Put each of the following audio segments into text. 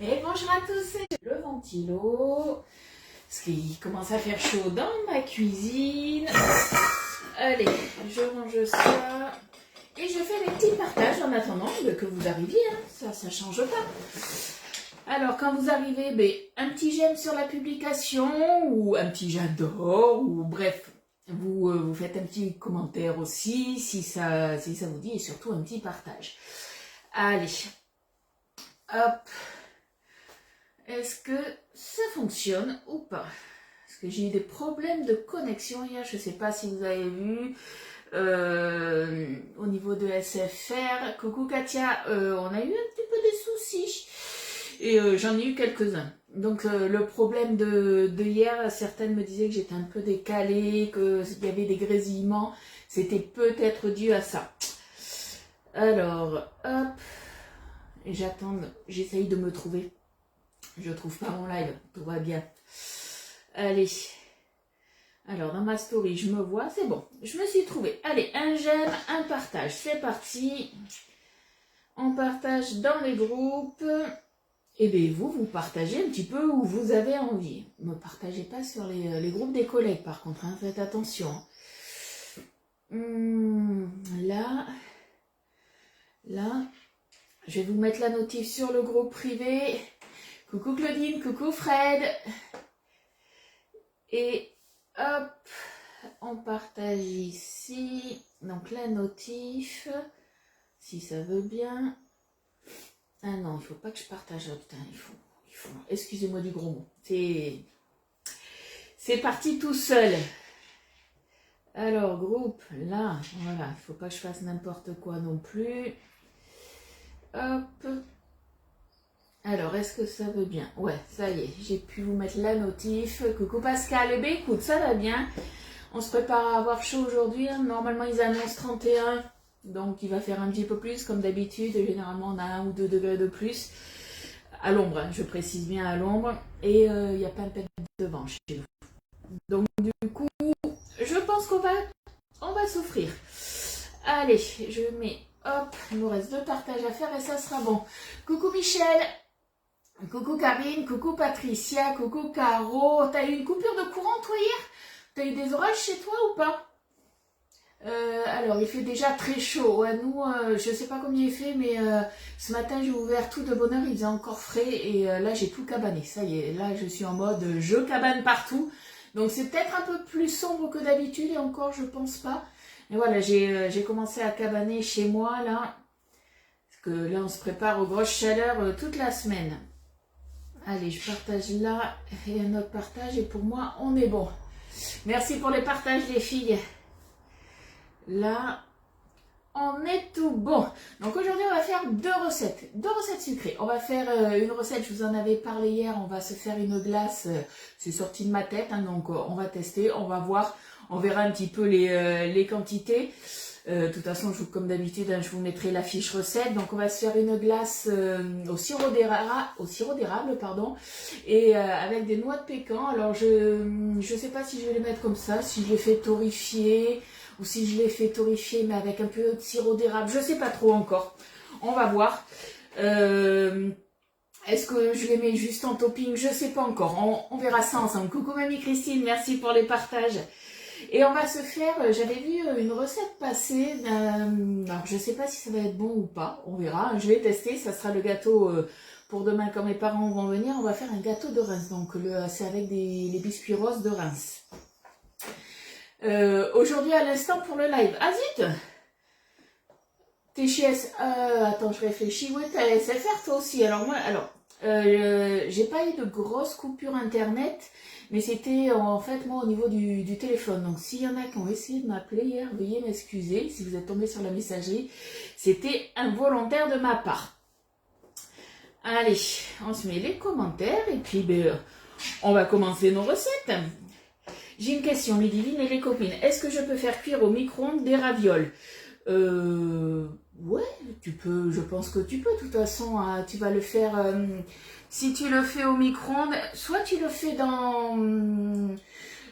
Et bonjour à tous, c'est le ventilo, parce qu'il commence à faire chaud dans ma cuisine. Allez, je range ça et je fais les petits partages en attendant que vous arriviez, hein. Ça change pas. Alors quand vous arrivez, un petit j'aime sur la publication ou un petit j'adore ou bref, vous faites un petit commentaire aussi si ça vous dit et surtout un petit partage. Allez, hop. Est-ce que ça fonctionne ou pas? Parce que j'ai eu des problèmes de connexion hier, je ne sais pas si vous avez vu, au niveau de SFR. Coucou Katia, on a eu un petit peu des soucis et j'en ai eu quelques-uns. Donc le problème de hier, certaines me disaient que j'étais un peu décalée, qu'il y avait des grésillements, c'était peut-être dû à ça. Alors, hop, et j'essaye de me trouver. Je trouve pas mon live, tout va bien. Allez. Alors, dans ma story, je me vois, c'est bon. Je me suis trouvée. Allez, un j'aime, un partage. C'est parti. On partage dans les groupes. Et bien, vous partagez un petit peu où vous avez envie. Ne partagez pas sur les groupes des collègues, par contre. Hein, faites attention. Là, je vais vous mettre la notif sur le groupe privé. Coucou Claudine, coucou Fred. Et hop, on partage ici. Donc la notif, si ça veut bien. Ah non, il ne faut pas que je partage. Oh, putain, il faut. Excusez-moi du gros mot. C'est parti tout seul. Alors, groupe, là, voilà. Il ne faut pas que je fasse n'importe quoi non plus. Hop. Alors, est-ce que ça veut bien? Ouais, ça y est, j'ai pu vous mettre la notif. Coucou Pascal. Eh bien, écoute, ça va bien. On se prépare à avoir chaud aujourd'hui. Hein. Normalement, ils annoncent 31. Donc, il va faire un petit peu plus, comme d'habitude. Généralement, on a 1 ou 2 degrés de plus. À l'ombre, hein, je précise bien à l'ombre. Et il n'y a pas de pète de vent chez nous. Donc, du coup, je pense qu'on va souffrir. Allez, je mets... Hop, il nous reste 2 partages à faire et ça sera bon. Coucou Michel. Coucou Karine, coucou Patricia, coucou Caro. T'as eu une coupure de courant toi hier? T'as eu des orages chez toi ou pas? Alors il fait déjà très chaud. Ouais, nous, je sais pas combien il fait, mais ce matin j'ai ouvert tout de bonne heure, il faisait encore frais et là j'ai tout cabané. Ça y est, là je suis en mode je cabane partout. Donc c'est peut-être un peu plus sombre que d'habitude et encore je pense pas. Et voilà, j'ai commencé à cabaner chez moi là. Parce que là on se prépare aux grosses chaleurs toute la semaine. Allez, je partage là et un autre partage et pour moi, on est bon. Merci pour les partages les filles. Là, on est tout bon. Donc aujourd'hui, on va faire 2 recettes sucrées. On va faire une recette, je vous en avais parlé hier, on va se faire une glace, c'est sorti de ma tête, hein, donc on va tester, on va voir, on verra un petit peu les quantités. De toute façon, comme d'habitude, hein, je vous mettrai la fiche recette. Donc, on va se faire une glace au sirop d'érable, pardon, et avec des noix de pécan. Alors, je sais pas si je vais les mettre comme ça, si je les fais torréfier, ou si je les fais torréfier, mais avec un peu de sirop d'érable. Je sais pas trop encore. On va voir. Est-ce que je les mets juste en topping? Je sais pas encore. On verra ça ensemble. Coucou Mamie Christine, merci pour les partages. Et on va se faire, j'avais vu une recette passer, alors je ne sais pas si ça va être bon ou pas, on verra, je vais tester, ça sera le gâteau pour demain quand mes parents vont venir, on va faire un gâteau de Reims, donc c'est avec les biscuits roses de Reims. Aujourd'hui à l'instant pour le live, ah zut, t'es chez attends je réfléchis, ouais t'as SFR toi aussi, alors moi, j'ai pas eu de grosses coupures internet, mais c'était en fait moi au niveau du téléphone. Donc s'il y en a qui ont essayé de m'appeler hier, veuillez m'excuser si vous êtes tombé sur la messagerie. C'était involontaire de ma part. Allez, on se met les commentaires et puis on va commencer nos recettes. J'ai une question, Ludivine et les copines. Est-ce que je peux faire cuire au micro-ondes des ravioles? Ouais, tu peux, je pense que tu peux. De toute façon, tu vas le faire... si tu le fais au micro-ondes, soit tu le fais dans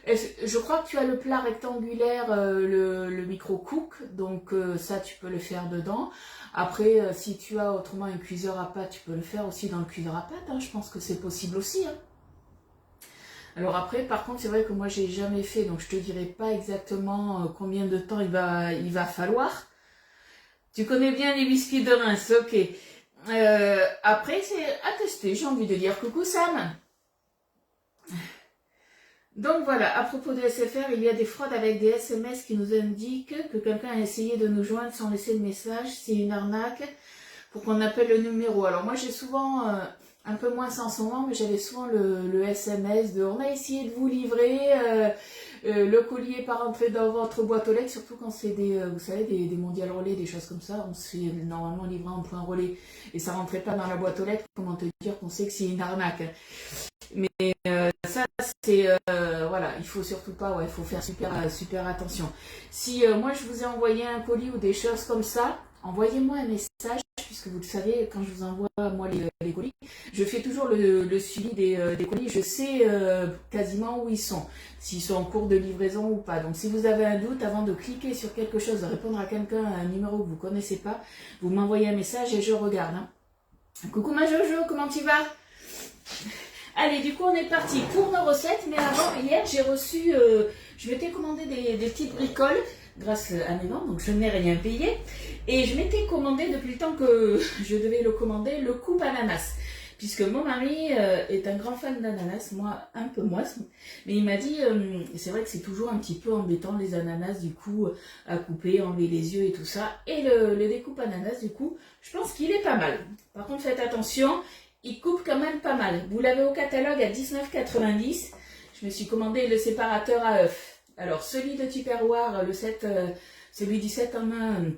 Je crois que tu as le plat rectangulaire, le micro-cook, donc ça tu peux le faire dedans. Après, si tu as autrement un cuiseur à pâte, tu peux le faire aussi dans le cuiseur à pâte, hein. Je pense que c'est possible aussi, hein. Alors après, par contre, c'est vrai que moi j'ai jamais fait, donc je te dirai pas exactement combien de temps il va falloir. Tu connais bien les biscuits de Reims, ok. Après, c'est à tester, j'ai envie de dire coucou Sam. Donc voilà, à propos de SFR, il y a des fraudes avec des SMS qui nous indiquent que quelqu'un a essayé de nous joindre sans laisser de message. C'est une arnaque pour qu'on appelle le numéro. Alors moi j'ai souvent, un peu moins en ce moment, mais j'avais souvent le SMS de on a essayé de vous livrer, le colis est pas rentré dans votre boîte aux lettres, surtout quand c'est des, vous savez, des mondiales relais, des choses comme ça. On se fait normalement livrer en point relais et ça rentrait pas dans la boîte aux lettres. Comment te dire qu'on sait que c'est une arnaque? Mais ça, c'est voilà, il faut surtout pas, ouais, il faut faire super attention. Si moi je vous ai envoyé un colis ou des choses comme ça, envoyez-moi un message, puisque vous le savez, quand je vous envoie moi les colis, je fais toujours le suivi des colis, je sais quasiment où ils sont, s'ils sont en cours de livraison ou pas. Donc si vous avez un doute, avant de cliquer sur quelque chose, de répondre à quelqu'un à un numéro que vous connaissez pas, vous m'envoyez un message et je regarde, hein. Coucou ma Jojo, comment tu vas? Allez, du coup, on est parti pour nos recettes. Mais avant, hier, j'ai reçu, je m'étais commandé des petites bricoles grâce à mes ventes, donc je n'ai rien payé. Et je m'étais commandé, depuis le temps que je devais le commander, le coupe ananas. Puisque mon mari est un grand fan d'ananas, moi un peu moins. Mais il m'a dit, c'est vrai que c'est toujours un petit peu embêtant les ananas, du coup, à couper, enlever les yeux et tout ça. Et le découpe ananas, du coup, je pense qu'il est pas mal. Par contre, faites attention. Il coupe quand même pas mal. Vous l'avez au catalogue à 19,90 €. Je me suis commandé le séparateur à œufs. Alors, celui de Tupperware, le set, celui du 7 en 1,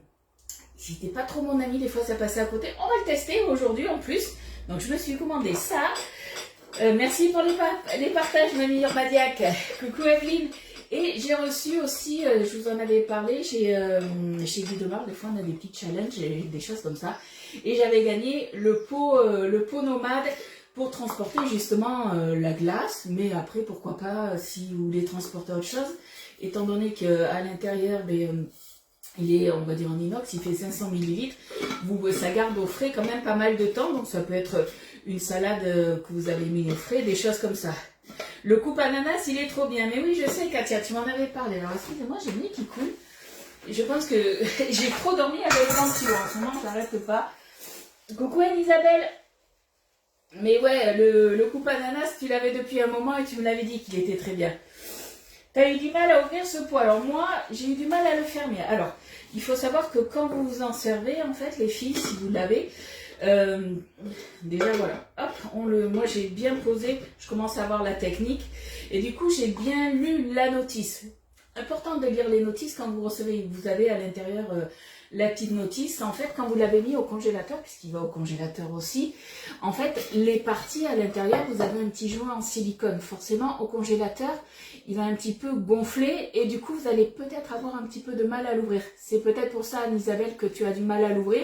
c'était pas trop mon ami, des fois ça passait à côté. On va le tester aujourd'hui en plus. Donc, je me suis commandé ça. Merci pour les partages, ma meilleure Badiac. Coucou Evelyne. Et j'ai reçu aussi, je vous en avais parlé, chez Guidomar, des fois on a des petits challenges, des choses comme ça. Et j'avais gagné le pot nomade pour transporter justement la glace. Mais après, pourquoi pas, si vous voulez transporter autre chose, étant donné qu'à l'intérieur, il est, on va dire en inox, il fait 500 ml, ça garde au frais quand même pas mal de temps. Donc ça peut être une salade que vous avez mis au frais, des choses comme ça. Le coupe ananas, il est trop bien. Mais oui, je sais, Katia, tu m'en avais parlé. Alors, excusez-moi, j'ai le nez qui coule. Et je pense que j'ai trop dormi avec le ventilo. En ce moment, je n'arrête pas. Coucou Anne-Isabelle. Mais ouais, le coupe ananas, tu l'avais depuis un moment et tu me l'avais dit qu'il était très bien. Tu as eu du mal à ouvrir ce pot. Alors moi, j'ai eu du mal à le fermer. Alors, il faut savoir que quand vous vous en servez, en fait, les filles, si vous l'avez... déjà voilà, hop, moi j'ai bien posé, je commence à voir la technique et du coup j'ai bien lu la notice. Important de lire les notices quand vous recevez, vous avez à l'intérieur la petite notice. En fait, quand vous l'avez mis au congélateur, puisqu'il va au congélateur aussi, en fait les parties à l'intérieur, vous avez un petit joint en silicone. Forcément au congélateur, il va un petit peu gonfler et du coup vous allez peut-être avoir un petit peu de mal à l'ouvrir. C'est peut-être pour ça, Anne-Isabelle, que tu as du mal à l'ouvrir.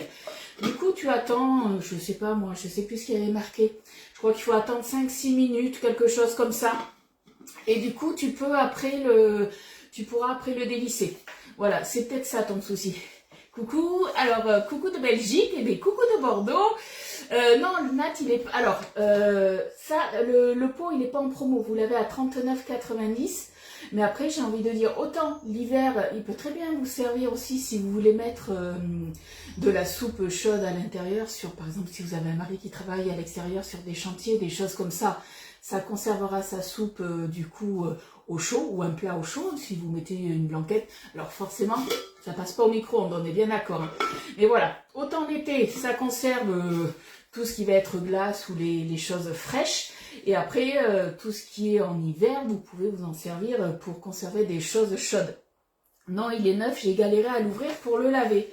Du coup, tu attends, je sais pas moi, je sais plus ce qu'il y avait marqué. Je crois qu'il faut attendre 5-6 minutes, quelque chose comme ça. Et du coup, tu pourras après le dévisser. Voilà, c'est peut-être ça ton souci. Coucou, alors coucou de Belgique, et bien coucou de Bordeaux. Non, le Nat, il est... Alors, ça, le pot, il n'est pas en promo. Vous l'avez à 39,90 €. Mais après, j'ai envie de dire, autant l'hiver, il peut très bien vous servir aussi si vous voulez mettre de la soupe chaude à l'intérieur. Par exemple, si vous avez un mari qui travaille à l'extérieur sur des chantiers, des choses comme ça, ça conservera sa soupe du coup au chaud ou un plat au chaud si vous mettez une blanquette. Alors forcément, ça passe pas au micro-ondes, on est bien d'accord. Hein. Mais voilà, autant l'été, ça conserve tout ce qui va être glace ou les choses fraîches. Et après, tout ce qui est en hiver, vous pouvez vous en servir pour conserver des choses chaudes. Non, il est neuf, j'ai galéré à l'ouvrir pour le laver.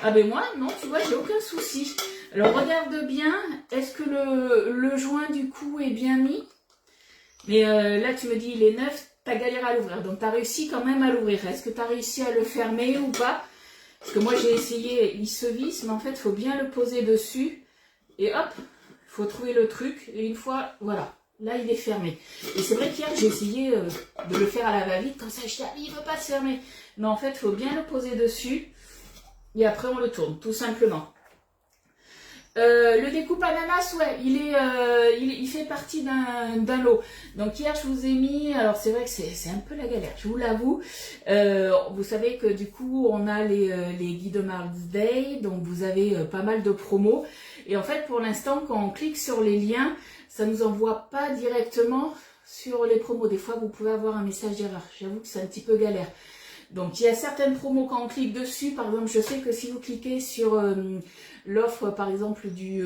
Ah ben moi, non, tu vois, j'ai aucun souci. Alors regarde bien, est-ce que le joint du coup est bien mis? Mais là, tu me dis, il est neuf, tu as galéré à l'ouvrir. Donc tu as réussi quand même à l'ouvrir. Est-ce que tu as réussi à le fermer ou pas? Parce que moi, j'ai essayé, il se visse, mais en fait, il faut bien le poser dessus. Et hop, il faut trouver le truc. Et une fois, voilà, Là, il est fermé. Et c'est vrai qu'hier, j'ai essayé de le faire à la va-vite, comme ça, je dis, ah, il ne veut pas se fermer. Non, en fait, il faut bien le poser dessus. Et après, on le tourne, tout simplement. Le découpe ananas, ouais, il fait partie d'un lot. Donc hier, je vous ai mis, alors c'est vrai que c'est un peu la galère, je vous l'avoue. Vous savez que du coup, on a les guides Mars Day, donc vous avez pas mal de promos. Et en fait, pour l'instant, quand on clique sur les liens, ça nous envoie pas directement sur les promos. Des fois, vous pouvez avoir un message d'erreur. J'avoue que c'est un petit peu galère. Donc il y a certaines promos quand on clique dessus, par exemple je sais que si vous cliquez sur l'offre par exemple du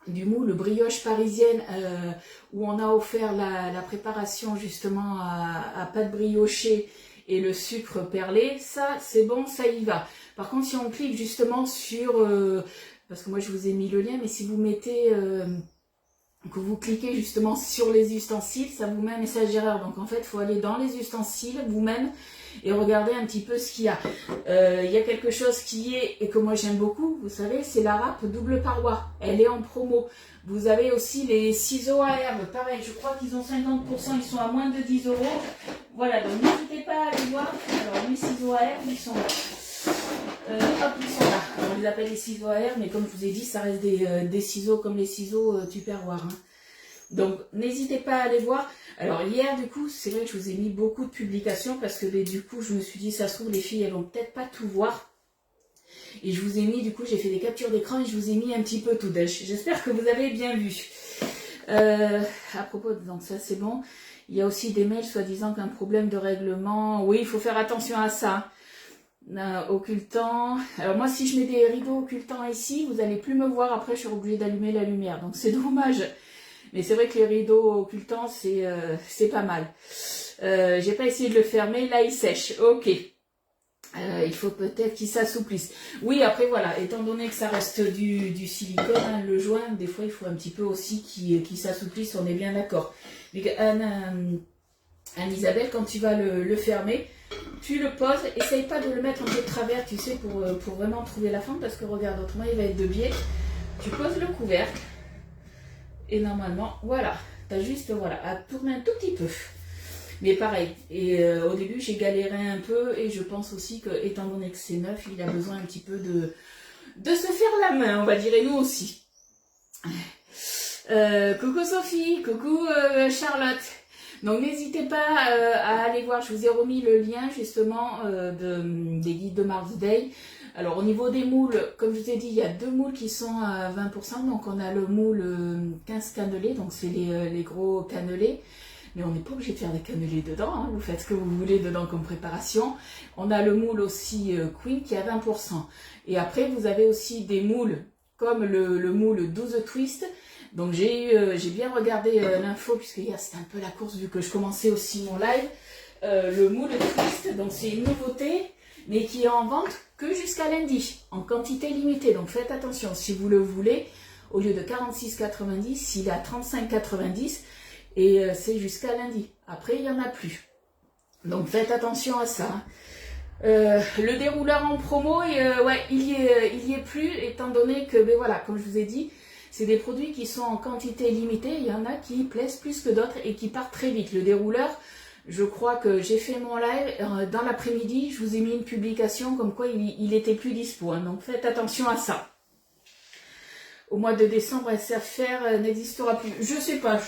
moule brioche parisienne où on a offert la préparation justement à pâte briochée et le sucre perlé, ça c'est bon, ça y va. Par contre si on clique justement sur, parce que moi je vous ai mis le lien, mais si vous mettez... que vous cliquez justement sur les ustensiles, ça vous met un message d'erreur. Donc en fait, il faut aller dans les ustensiles vous-même et regarder un petit peu ce qu'il y a. Il y a quelque chose qui est, et que moi j'aime beaucoup, vous savez, c'est la râpe double paroi. Elle est en promo. Vous avez aussi les ciseaux à herbe. Pareil, je crois qu'ils ont 50%, ils sont à moins de 10 €. Voilà, donc n'hésitez pas à aller voir. Alors les ciseaux à herbe, ils sont là. Hop, ils sont là. On les appelle les ciseaux à air, mais comme je vous ai dit, ça reste des ciseaux comme les ciseaux Tupperware. Hein. Donc, n'hésitez pas à aller voir. Alors, hier, du coup, c'est vrai que je vous ai mis beaucoup de publications parce que, du coup, je me suis dit, ça se trouve, les filles, elles vont peut-être pas tout voir. Et je vous ai mis, du coup, j'ai fait des captures d'écran et je vous ai mis un petit peu tout d'âge. J'espère que vous avez bien vu. À propos, donc ça, c'est bon. Il y a aussi des mails soi-disant qu'un problème de règlement. Oui, il faut faire attention à ça. Occultant. Alors moi si je mets des rideaux occultants ici, vous n'allez plus me voir, après je suis obligée d'allumer la lumière, donc c'est dommage. Mais c'est vrai que les rideaux occultants c'est pas mal. J'ai pas essayé de le fermer, là il sèche, ok. Il faut peut-être qu'il s'assouplisse. Oui, après voilà, étant donné que ça reste du silicone, hein, le joint, des fois il faut un petit peu aussi qu'il s'assouplisse, on est bien d'accord. Mais Anne-Isabelle, quand tu vas le fermer, tu le poses, essaye pas de le mettre un peu de travers, tu sais, pour vraiment trouver la forme, parce que regarde, autrement il va être de biais. Tu poses le couvercle, et normalement, voilà, tu as juste voilà, à tourner un tout petit peu. Mais pareil, et au début j'ai galéré un peu, et je pense aussi que, étant donné que c'est neuf, il a besoin un petit peu de se faire la main, on va dire, et nous aussi. Coucou Sophie, coucou Charlotte. Donc n'hésitez pas à aller voir, je vous ai remis le lien justement des guides de Mars Day. Alors au niveau des moules, comme je vous ai dit, il y a deux moules qui sont à 20%. Donc on a le moule 15 cannelés, donc c'est les gros cannelés. Mais on n'est pas obligé de faire des cannelés dedans, hein. Vous faites ce que vous voulez dedans comme préparation. On a le moule aussi Queen qui est à 20%. Et après vous avez aussi des moules comme le moule 12 twist. Donc j'ai bien regardé l'info, puisque hier c'était un peu la course vu que je commençais aussi mon live. Le moule twist, donc c'est une nouveauté, mais qui est en vente que jusqu'à lundi, en quantité limitée. Donc faites attention, si vous le voulez, au lieu de 46,90, il est à 35,90 et c'est jusqu'à lundi. Après, il n'y en a plus. Donc faites attention à ça. Le dérouleur en promo, ouais, il y est plus, étant donné que, ben voilà, comme je vous ai dit, c'est des produits qui sont en quantité limitée. Il y en a qui plaisent plus que d'autres et qui partent très vite. Le dérouleur, je crois que j'ai fait mon live dans l'après-midi. Je vous ai mis une publication comme quoi il était plus dispo. Hein, donc faites attention à ça. Au mois de décembre, cette affaire n'existera plus. Je sais pas.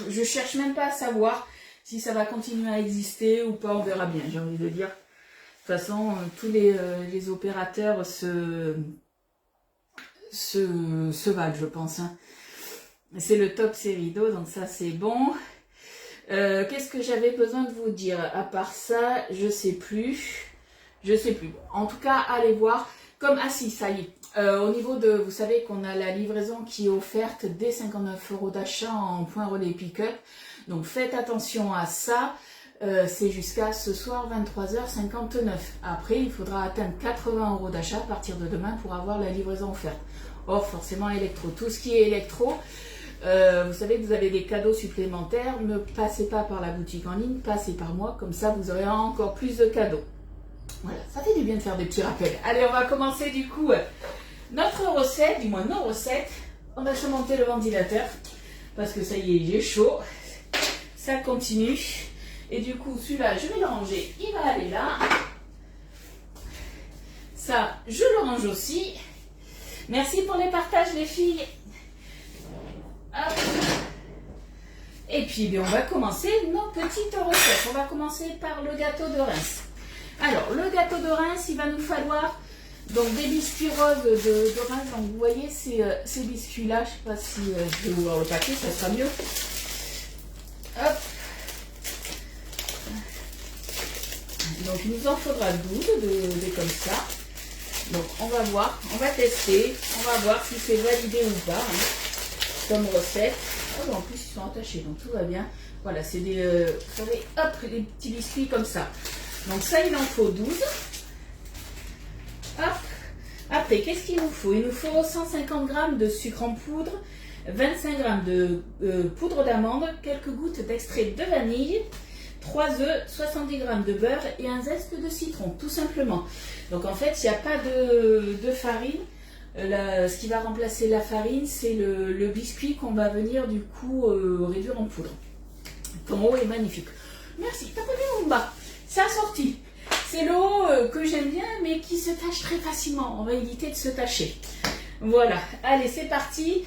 Je cherche même pas à savoir si ça va continuer à exister ou pas. On verra bien, j'ai envie de dire. De toute façon, tous les opérateurs se valent, je pense. Hein. C'est le top rideaux, donc ça c'est bon. Qu'est-ce que j'avais besoin de vous dire? À part ça, je sais plus. Je sais plus. En tout cas, allez voir. Comme, ah si, ça y est. Au niveau de, vous savez qu'on a la livraison qui est offerte dès 59 € d'achat en point relais pick-up. Donc faites attention à ça. C'est jusqu'à ce soir 23h59. Après, il faudra atteindre 80 € d'achat à partir de demain pour avoir la livraison offerte. Or, forcément, électro. Tout ce qui est électro, vous savez que vous avez des cadeaux supplémentaires. Ne passez pas par la boutique en ligne, passez par moi. Comme ça, vous aurez encore plus de cadeaux. Voilà, ça fait du bien de faire des petits rappels. Allez, on va commencer du coup notre recette, du moins nos recettes. On va surmonter le ventilateur. parce que ça y est, j'ai chaud. Ça continue. Et du coup, celui-là, je vais le ranger. Il va aller là. Ça, je le range aussi. Merci pour les partages, les filles. Hop. Et puis, bien, on va commencer nos petites recettes. On va commencer par le gâteau de Reims. Alors, le gâteau de Reims, il va nous falloir donc des biscuits roses de Reims. Donc, vous voyez ces biscuits-là. Je ne sais pas si je vais ouvrir le paquet, ça sera mieux. Hop. Donc, il nous en faudra 12 de comme ça. Donc, on va voir, on va tester, on va voir si c'est validé ou pas comme recette. Oh, en plus, ils sont attachés, donc tout va bien. Voilà, c'est des, vous savez, hop, des petits biscuits comme ça. Donc, ça, il en faut 12. Hop. Après, qu'est-ce qu'il nous faut? Il nous faut 150 g de sucre en poudre, 25 g de poudre d'amande, quelques gouttes d'extrait de vanille, 3 œufs, 70 g de beurre et un zeste de citron, tout simplement. Donc en fait, il n'y a pas de farine. Ce qui va remplacer la farine, c'est le biscuit qu'on va venir du coup réduire en poudre. Ton eau est magnifique. Merci, t'as pas vu mon bas? C'est assorti. C'est l'eau que j'aime bien, mais qui se tâche très facilement. On va éviter de se tâcher. Voilà, allez, c'est parti.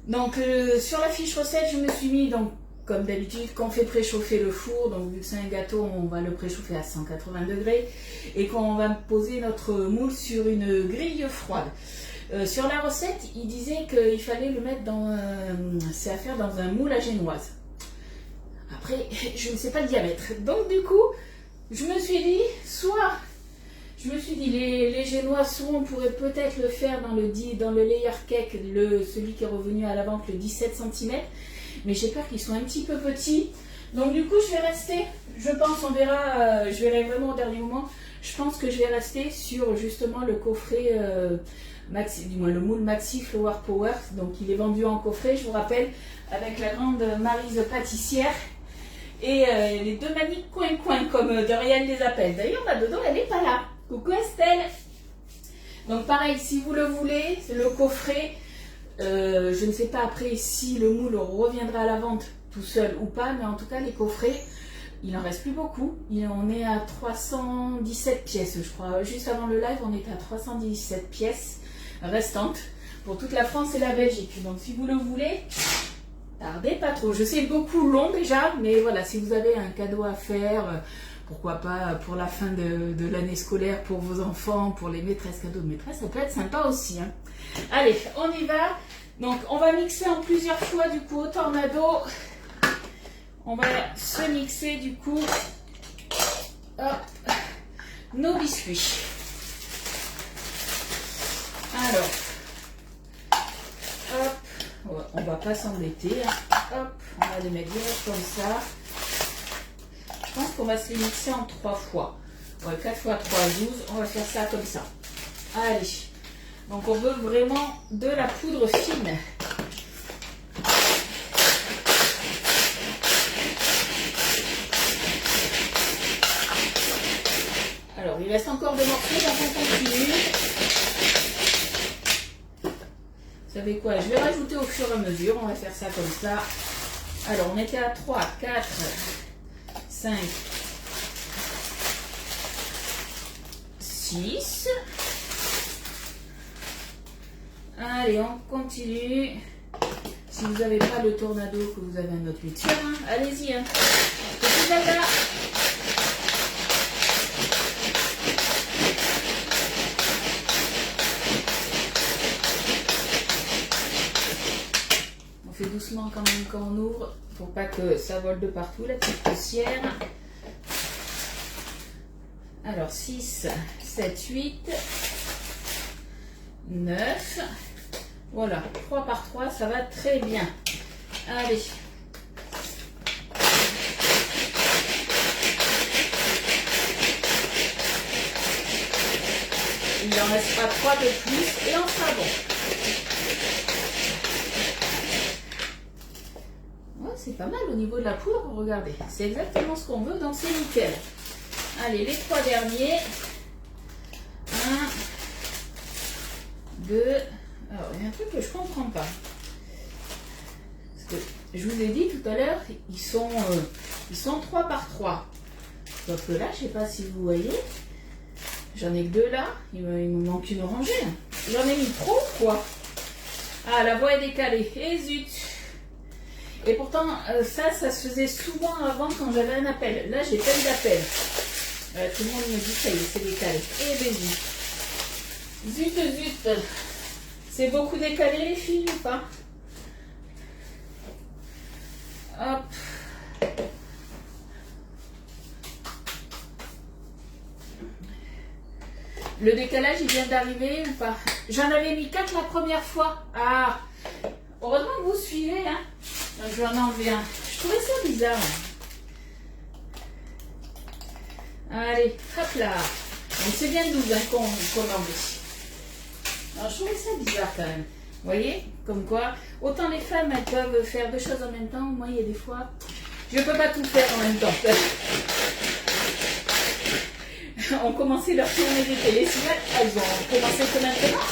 Donc sur la fiche recette, je me suis mis donc comme d'habitude, quand on fait préchauffer le four, donc vu que c'est un gâteau, on va le préchauffer à 180 degrés et qu'on va poser notre moule sur une grille froide. Sur la recette, il disait qu'il fallait le mettre c'est à faire dans un moule à génoise. Après, je ne sais pas le diamètre. Donc du coup, je me suis dit, les génois, soit on pourrait peut-être le faire dans le layer cake, celui qui est revenu à la vente, le 17 cm. Mais j'ai peur qu'ils soient un petit peu petits. Donc du coup, je vais rester, je pense, on verra, je verrai vraiment au dernier moment. Je pense que je vais rester sur justement le coffret, le moule Maxi Flower Power. Donc il est vendu en coffret, je vous rappelle, avec la grande Maryse pâtissière. Et les deux maniques coin-coin, comme Dorian les appelle. D'ailleurs, là-dedans, elle n'est pas là. Coucou Estelle. Donc pareil, si vous le voulez, c'est le coffret. Je ne sais pas après si le moule reviendra à la vente tout seul ou pas, mais en tout cas les coffrets, il en reste plus beaucoup. On est à 317 pièces, je crois. Juste avant le live, on était à 317 pièces restantes pour toute la France et la Belgique. Donc si vous le voulez, tardez pas trop. Je sais beaucoup long déjà, mais voilà, si vous avez un cadeau à faire, pourquoi pas pour la fin de l'année scolaire, pour vos enfants, pour les maîtresses, cadeaux de maîtresse, ça peut être sympa aussi. Hein. Allez, on y va. Donc, on va mixer en plusieurs fois du coup au tornado. On va se mixer du coup hop, nos biscuits. Alors, hop, on va pas s'embêter. Hop, on va les mettre direct comme ça. Je pense qu'on va se les mixer en 3 fois. Ouais, 4 fois 3, 12. On va faire ça comme ça. Allez. Donc on veut vraiment de la poudre fine. Alors il reste encore des morceaux, donc on continue. Vous savez quoi? Je vais rajouter au fur et à mesure. On va faire ça comme ça. Alors on était à 3, 4, 5, 6. Allez, on continue. Si vous n'avez pas le tornado, que vous avez un autre mixeur, hein, allez-y. Hein. Petit dada. On fait doucement quand même quand on ouvre, pour pas que ça vole de partout, la petite poussière. Alors, 6, 7, 8, 9... Voilà, 3 par 3, ça va très bien. Allez. Il en restera 3 de plus et on sera bon. Ouais, c'est pas mal au niveau de la poudre, regardez. C'est exactement ce qu'on veut, donc c'est nickel. Allez, les 3 derniers. 1, 2... Alors, il y a un truc que je comprends pas. Parce que je vous ai dit tout à l'heure, ils sont 3 par 3. Sauf que là, je ne sais pas si vous voyez, j'en ai que 2 là, il me manque une rangée. J'en ai mis trop, quoi. Ah, la voix est décalée. Et zut. Et pourtant, ça se faisait souvent avant quand j'avais un appel. Là, j'ai pas eu d'appel. Tout le monde me dit, ça y est, c'est décalé. Et ben zut. Zut. C'est beaucoup décalé, les filles, ou pas? Hop. Le décalage, il vient d'arriver ou pas? J'en avais mis 4 la première fois. Ah, heureusement que vous suivez, hein. Donc, je vais en enlever un. Je trouvais ça bizarre. Allez, hop là. Donc, c'est bien 12 hein, qu'on enlève. Alors, je trouvais ça bizarre quand même. Vous voyez? Comme quoi, autant les femmes, elles peuvent faire 2 choses en même temps. Moi, il y a des fois, je ne peux pas tout faire en même temps. On commençait leur tournée des télésignales. Elles ont commencé que maintenant.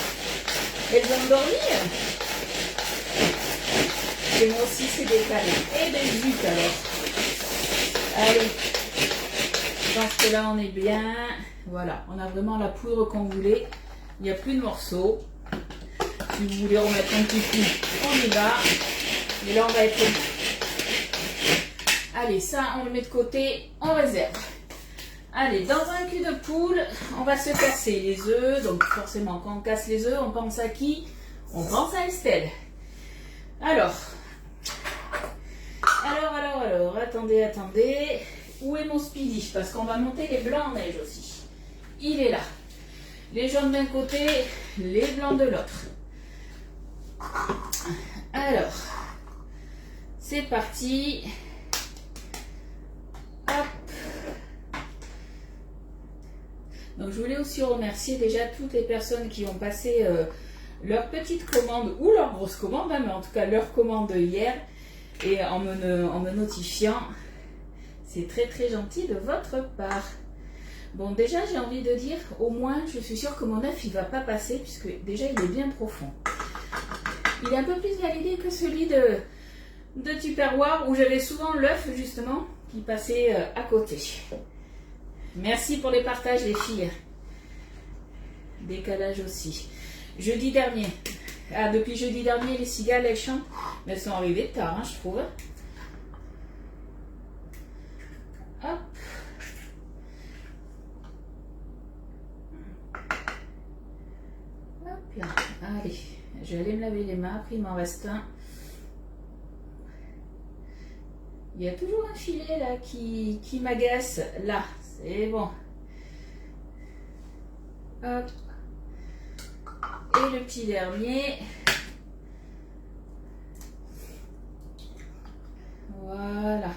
Elles ont dormi. Et moi aussi, c'est décalé. Et bien, zut alors. Allez. Je pense que là, on est bien. Voilà, on a vraiment la poudre qu'on voulait. Il n'y a plus de morceaux. Si vous voulez remettre un petit coup, on y va. Mais là, on va être... Allez, ça, on le met de côté. On réserve. Allez, dans un cul de poule, on va se casser les œufs. Donc, forcément, quand on casse les œufs, on pense à qui? On pense à Estelle. Alors, attendez. Où est mon Speedy? Parce qu'on va monter les blancs en neige aussi. Il est là. Les jaunes d'un côté, les blancs de l'autre. Alors, c'est parti. Hop. Donc, je voulais aussi remercier déjà toutes les personnes qui ont passé leur petite commande ou leur grosse commande, hein, mais en tout cas leur commande hier, et en me notifiant. C'est très très gentil de votre part. Bon, déjà j'ai envie de dire, au moins je suis sûre que mon œuf il va pas passer, puisque déjà il est bien profond. Il est un peu plus validé que celui de Tupperware, où j'avais souvent l'œuf justement qui passait à côté. Merci pour les partages les filles. Décalage aussi. Jeudi dernier. Ah, depuis jeudi dernier, les cigales, elles chantent. Mais elles sont arrivées tard, hein, je trouve. Hop. Hop là. Allez. Je vais aller me laver les mains. Après, il m'en reste un. Il y a toujours un filet là qui m'agace. Là. C'est bon. Hop. Et le petit dernier. Voilà.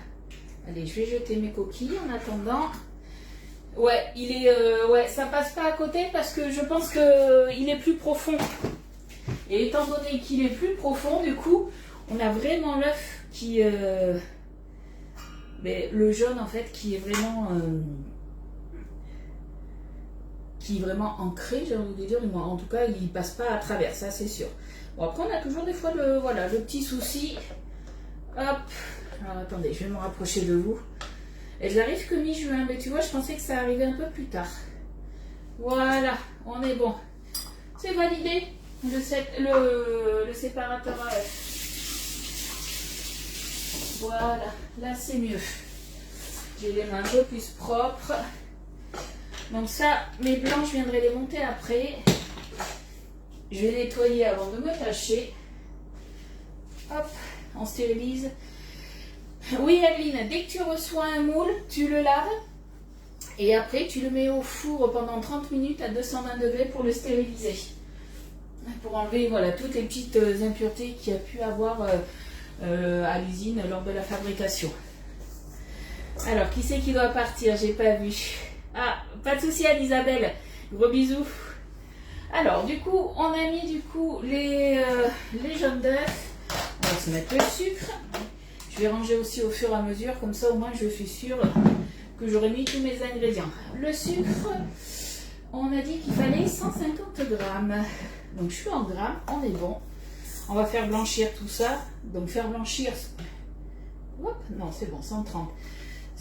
Allez, je vais jeter mes coquilles en attendant. Ouais, il est, ouais, ça passe pas à côté parce que je pense que il est plus profond. Et étant donné qu'il est plus profond, du coup, on a vraiment l'œuf qui, mais le jaune en fait, qui est vraiment ancré, j'ai envie de dire. En tout cas, il passe pas à travers, ça c'est sûr. Bon, après, on a toujours des fois le petit souci. Hop. Alors attendez, je vais me rapprocher de vous. Elles arrivent que mi-juin, mais tu vois, je pensais que ça arrivait un peu plus tard. Voilà, on est bon. C'est validé, le séparateur à œuf. Voilà, là c'est mieux. J'ai les mains un peu plus propres. Donc ça, mes blancs, je viendrai les monter après. Je vais nettoyer avant de me tâcher. Hop, on stérilise. Oui, Adeline, dès que tu reçois un moule, tu le laves et après tu le mets au four pendant 30 minutes à 220 degrés pour le stériliser. Pour enlever voilà, toutes les petites impuretés qu'il y a pu avoir à l'usine lors de la fabrication. Alors, qui c'est qui doit partir? J'ai pas vu. Ah, pas de souci, Anne-Isabelle. Gros bisous. Alors, du coup, on a mis les jaunes d'œufs. On va se mettre le sucre. Je vais ranger aussi au fur et à mesure, comme ça au moins je suis sûre que j'aurai mis tous mes ingrédients. Le sucre, on a dit qu'il fallait 150 grammes. Donc je suis en grammes, on est bon. On va faire blanchir tout ça. Donc faire blanchir hop, non c'est bon, 130.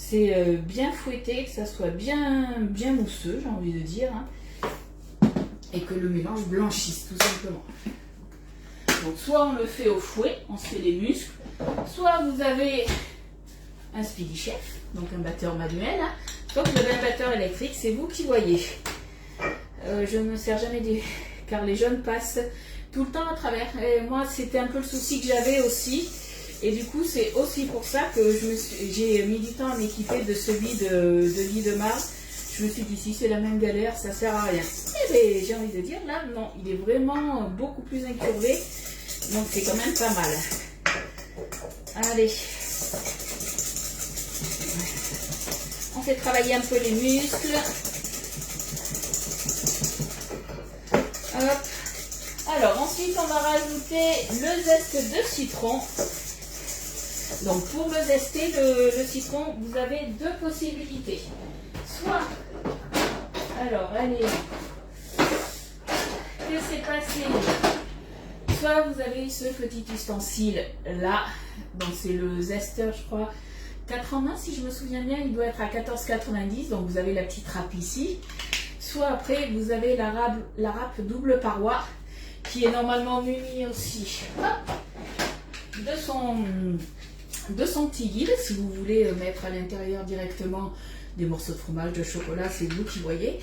C'est bien fouetté, que ça soit bien mousseux, j'ai envie de dire, hein, et que le mélange blanchisse tout simplement. Donc soit on le fait au fouet, on se fait les muscles, soit vous avez un Speedy Chef, donc un batteur manuel, hein, soit vous avez un batteur électrique, c'est vous qui voyez. Je ne me sers jamais des... car les jeunes passent tout le temps à travers. Et moi c'était un peu le souci que j'avais aussi. Et du coup, c'est aussi pour ça que j'ai mis du temps à m'équiper de celui de Guy de Mars. Je me suis dit, si c'est la même galère, ça sert à rien. Et bien, j'ai envie de dire, là, non, il est vraiment beaucoup plus incurvé. Donc, c'est quand même pas mal. Allez. On fait travailler un peu les muscles. Hop. Alors, ensuite, on va rajouter le zeste de citron. Donc pour le zester, le citron, vous avez deux possibilités. Soit, alors allez, que s'est passé? Soit vous avez ce petit ustensile là, donc c'est le zester, je crois, 4 en 1 si je me souviens bien, il doit être à 14,90, donc vous avez la petite râpe ici. Soit après, vous avez la râpe double paroi, qui est normalement munie aussi de son petit guide, si vous voulez mettre à l'intérieur directement des morceaux de fromage, de chocolat, c'est vous qui voyez.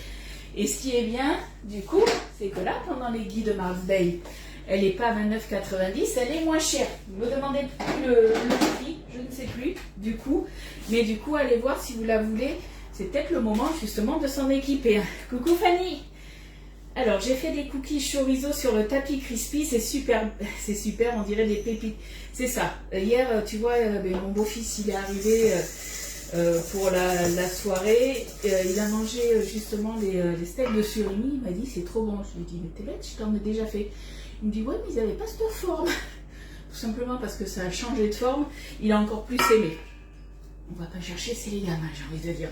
Et ce qui est bien, du coup, c'est que là, pendant les guides Mars Bay, elle n'est pas 29,90, elle est moins chère. Ne me demandez plus le prix, je ne sais plus, du coup. Mais du coup, allez voir si vous la voulez. C'est peut-être le moment, justement, de s'en équiper. Coucou Fanny! Alors, j'ai fait des cookies chorizo sur le tapis crispy, c'est super, on dirait des pépites. C'est ça. Hier, tu vois, mon beau-fils, il est arrivé pour la soirée. Il a mangé justement les steaks de surimi. Il m'a dit, c'est trop bon. Je lui ai dit, mais t'es bête, je t'en ai déjà fait. Il me dit, ouais, mais ils n'avaient pas cette forme. Tout simplement parce que ça a changé de forme. Il a encore plus aimé. On va pas chercher, c'est les gamins, j'ai envie de dire.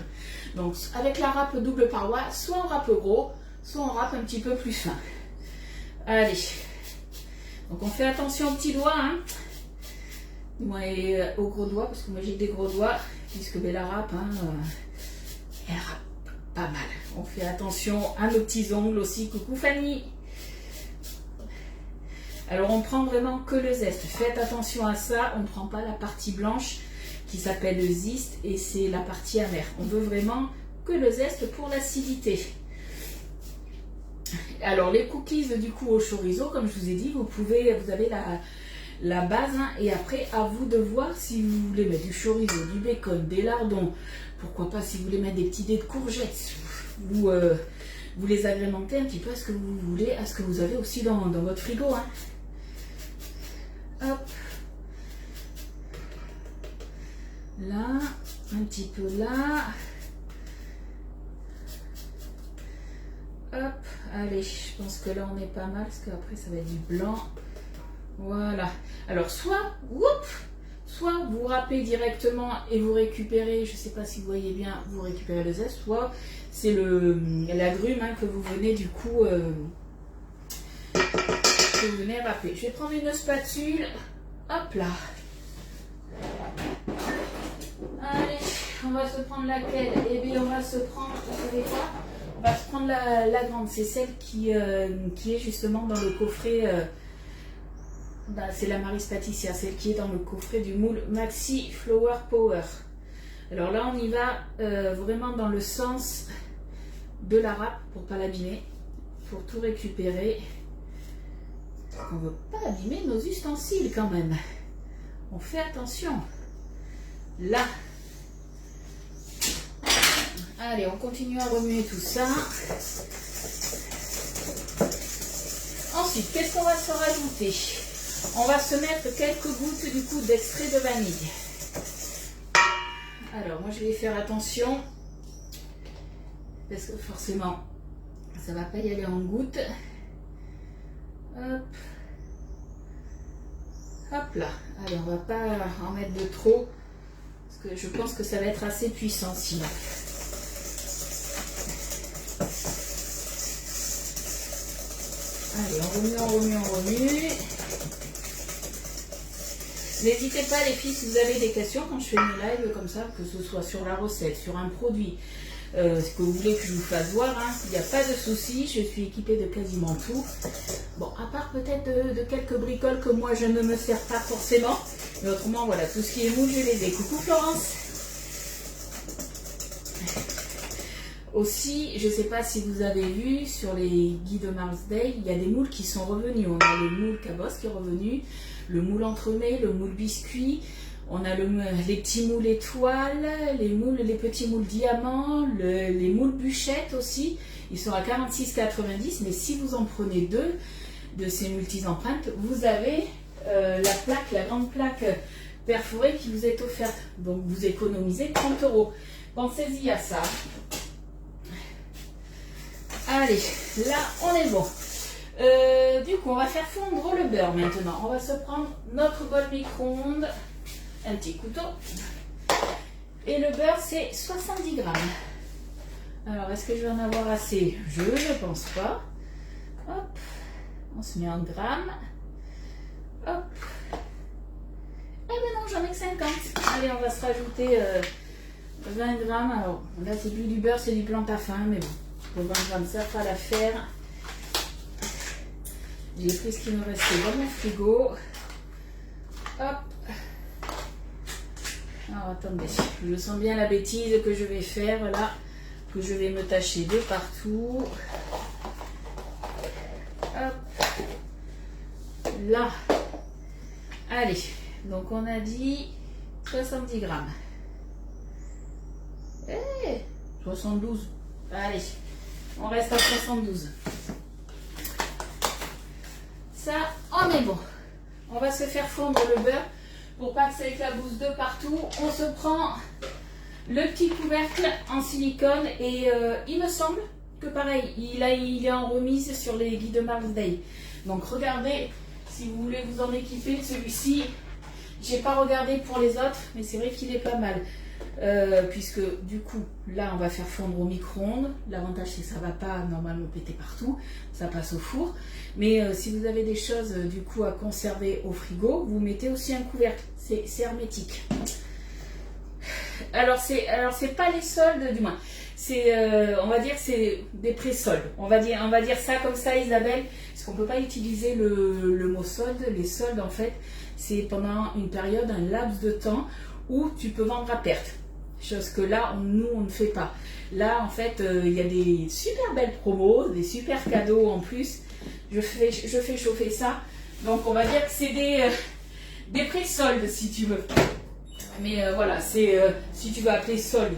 Donc, avec la râpe double paroi, soit on râpe gros, soit on râpe un petit peu plus fin. Allez. Donc on fait attention aux petits doigts, hein. Moi et aux gros doigts, parce que moi j'ai des gros doigts, puisque la râpe, hein, elle râpe pas mal. On fait attention à nos petits ongles aussi. Coucou Fanny. Alors on prend vraiment que le zeste. Faites attention à ça. On ne prend pas la partie blanche qui s'appelle le zeste et c'est la partie amère. On veut vraiment que le zeste pour l'acidité. Alors les cookies du coup au chorizo, comme je vous ai dit, vous avez la base, hein, et après à vous de voir si vous voulez mettre du chorizo, du bacon, des lardons, pourquoi pas si vous voulez mettre des petits dés de courgettes, vous les agrémentez un petit peu à ce que vous voulez, à ce que vous avez aussi dans votre frigo, hein. Hop, là, un petit peu là. Hop, allez, je pense que là on est pas mal parce qu'après ça va être du blanc. Voilà. Alors soit vous râpez directement et vous récupérez, je sais pas si vous voyez bien, vous récupérez le zeste, soit c'est l'agrume, hein, que vous venez du coup que vous venez râper. Je vais prendre une spatule. Hop là. Allez, on va se prendre laquelle? Eh bien on va se prendre, vous savez quoi? On va se prendre la grande, c'est celle qui est justement dans le coffret, c'est la Mary's Pâtissière, celle qui est dans le coffret du moule Maxi Flower Power. Alors là on y va vraiment dans le sens de la râpe pour ne pas l'abîmer, pour tout récupérer. On ne veut pas abîmer nos ustensiles quand même. On fait attention. Là. Allez, on continue à remuer tout ça. Ensuite, qu'est-ce qu'on va se rajouter? On va se mettre quelques gouttes du coup d'extrait de vanille. Alors, moi je vais faire attention parce que forcément, ça ne va pas y aller en gouttes. Hop. Hop là. Allez, on ne va pas en mettre de trop parce que je pense que ça va être assez puissant sinon. Allez, on remue. N'hésitez pas les filles si vous avez des questions quand je fais mes lives comme ça, que ce soit sur la recette, sur un produit, ce que vous voulez que je vous fasse voir, hein. Il n'y a pas de souci, je suis équipée de quasiment tout. Bon, à part peut-être de quelques bricoles que moi je ne me sers pas forcément, mais autrement voilà, tout ce qui est moule je les ai. Coucou Florence. Aussi, je ne sais pas si vous avez vu sur les guides Mars Day, il y a des moules qui sont revenus. On a le moule cabosse qui est revenu, le moule entremets, le moule biscuit, on a les petits moules étoiles, les petits moules diamants, les moules bûchettes aussi. Ils sont à 46,90, mais si vous en prenez deux de ces multi-empreintes, vous avez la grande plaque perforée qui vous est offerte. Donc vous économisez 30 €. Pensez-y à ça. Allez, là on est bon. Du coup, on va faire fondre le beurre maintenant. On va se prendre notre bol micro-ondes, un petit couteau. Et le beurre, c'est 70 grammes. Alors, est-ce que je vais en avoir assez? Je ne pense pas. Hop, on se met en grammes. Hop. Eh ben non, j'en ai que 50. Allez, on va se rajouter 20 grammes. Alors, là, c'est plus du beurre, c'est du plantain-fin, mais bon. Pour 20 grammes, ça fera l'affaire. J'ai pris ce qui me restait dans mon frigo. Hop. Alors, attendez. Je sens bien la bêtise que je vais faire là. Que je vais me tâcher de partout. Hop. Là. Allez. Donc, on a dit 70 grammes. 72. Allez. On reste à 72. Ça, on est bon. On va se faire fondre le beurre pour pas que ça éclabousse de partout. On se prend le petit couvercle en silicone et il me semble que pareil, il est en remise sur les guides Mars Day. Donc regardez si vous voulez vous en équiper. Celui-ci, j'ai pas regardé pour les autres, mais c'est vrai qu'il est pas mal. Puisque du coup là on va faire fondre au micro-ondes. L'avantage c'est que ça va pas normalement péter partout, ça passe au four. Mais si vous avez des choses du coup à conserver au frigo, vous mettez aussi un couvercle, c'est hermétique. Alors c'est pas les soldes du moins, c'est on va dire c'est des pré-soldes. On va dire ça comme ça Isabelle, parce qu'on peut pas utiliser le mot solde. Les soldes en fait c'est pendant une période, un laps de temps où tu peux vendre à perte. Chose que là, nous, on ne fait pas. Là, en fait, il y a des super belles promos, des super cadeaux en plus. Je fais chauffer ça. Donc, on va dire que c'est des pré-soldes, si tu veux. Mais voilà, c'est si tu veux appeler solde,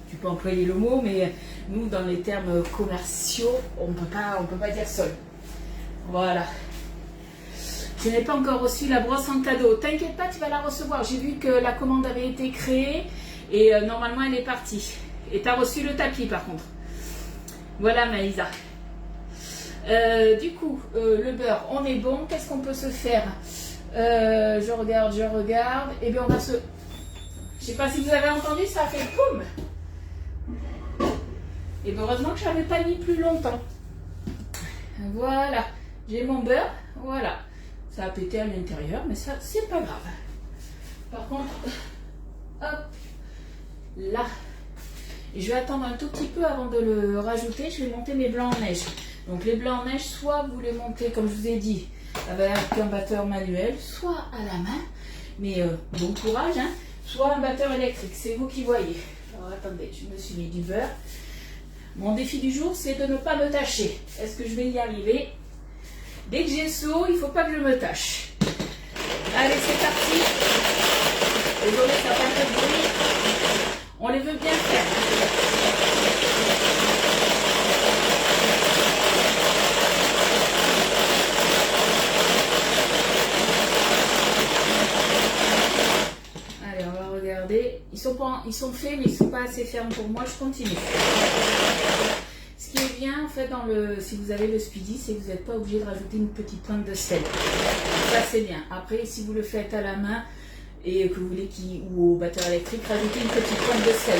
tu peux employer le mot, mais nous, dans les termes commerciaux, on peut pas dire solde. Voilà. Je n'ai pas encore reçu la brosse en cadeau. T'inquiète pas, tu vas la recevoir. J'ai vu que la commande avait été créée et normalement elle est partie. Et tu as reçu le tapis par contre. Voilà Maïsa. Du coup, le beurre, on est bon. Qu'est-ce qu'on peut se faire? Je regarde. Et bien on va se... Je sais pas si vous avez entendu, ça a fait boum. Et bien heureusement que je n'avais pas mis plus longtemps. Voilà. J'ai mon beurre. Voilà. Ça a pété à l'intérieur, mais ça, c'est pas grave. Par contre, hop, là. Et je vais attendre un tout petit peu avant de le rajouter. Je vais monter mes blancs en neige. Donc les blancs en neige, soit vous les montez, comme je vous ai dit, avec un batteur manuel, soit à la main. Mais bon courage, hein. Soit un batteur électrique, c'est vous qui voyez. Alors attendez, je me suis mis du beurre. Mon défi du jour, c'est de ne pas me tâcher. Est-ce que je vais y arriver? Dès que j'ai le seau, il ne faut pas que je me tâche. Allez, c'est parti. Désolé, ça fait un peu de bruit. On les veut bien faire. Allez, on va regarder. Ils sont faits, mais ils ne sont pas assez fermes pour moi. Je continue. Ce qui est bien en fait si vous avez le Speedy, c'est que vous n'êtes pas obligé de rajouter une petite pointe de sel. Ça c'est bien. Après, si vous le faites à la main et que vous voulez ou au batteur électrique, rajoutez une petite pointe de sel.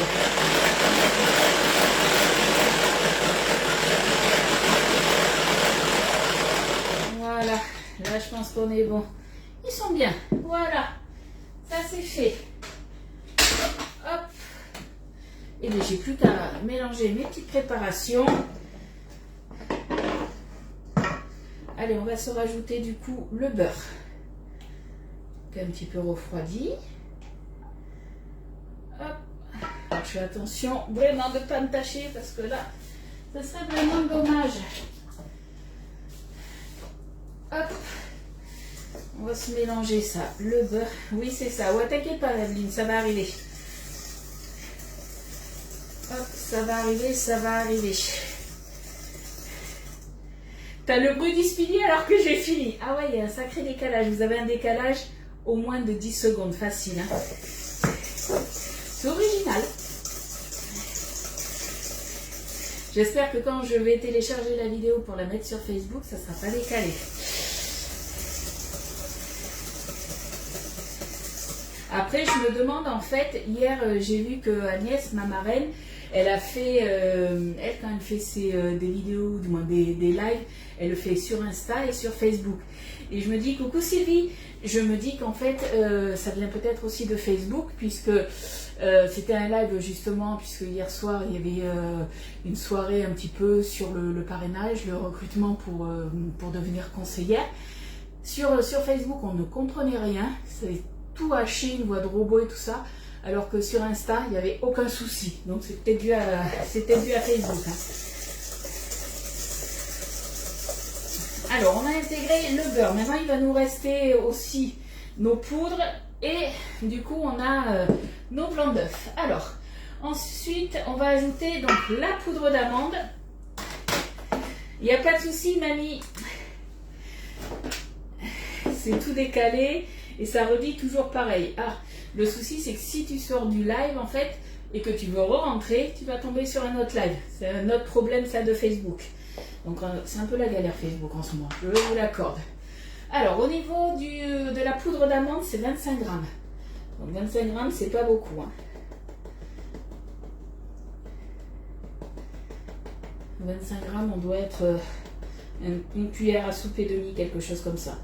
Voilà. Là, je pense qu'on est bon. Ils sont bien. Voilà. c'est fait. Hop. Et bien j'ai plus qu'à mélanger mes petites préparations. Allez, on va se rajouter du coup le beurre. Qui est un petit peu refroidi. Hop. Alors, je fais attention vraiment de ne pas me tâcher parce que là, ça serait vraiment dommage. Hop. On va se mélanger ça. Le beurre. Oui, c'est ça. Ouais, t'inquiète pas, Evelyne, ça va arriver. Hop, ça va arriver, ça va arriver. T'as le bruit du speedy alors que j'ai fini. Ah ouais, il y a un sacré décalage. Vous avez un décalage au moins de 10 secondes. Facile. Hein. C'est original. J'espère que quand je vais télécharger la vidéo pour la mettre sur Facebook, ça ne sera pas décalé. Après, je me demande, en fait, hier, j'ai vu que Agnès, ma marraine, elle a fait, elle, quand elle fait des vidéos, du moins des lives, elle le fait sur Insta et sur Facebook. Et je me dis, coucou Sylvie, je me dis qu'en fait, ça vient peut-être aussi de Facebook, puisque c'était un live justement, puisque hier soir, il y avait une soirée un petit peu sur le parrainage, le recrutement pour devenir conseillère. Sur Facebook, on ne comprenait rien, c'est tout haché, une voix de robot et tout ça. Alors que sur Insta, il n'y avait aucun souci. Donc c'était dû à Facebook. Hein. Alors, on a intégré le beurre. Maintenant, il va nous rester aussi nos poudres. Et du coup, on a nos blancs d'œufs. Alors, ensuite, on va ajouter donc la poudre d'amande. Il n'y a pas de souci, mamie. C'est tout décalé. Et ça redit toujours pareil. Ah, le souci, c'est que si tu sors du live, en fait, et que tu veux re-rentrer, tu vas tomber sur un autre live. C'est un autre problème, ça, de Facebook. Donc, c'est un peu la galère Facebook en ce moment. Je vous l'accorde. Alors, au niveau de la poudre d'amande, c'est 25 grammes. Donc, 25 grammes, c'est pas beaucoup. Hein. 25 grammes, on doit être une cuillère à soupe et demie, quelque chose comme ça.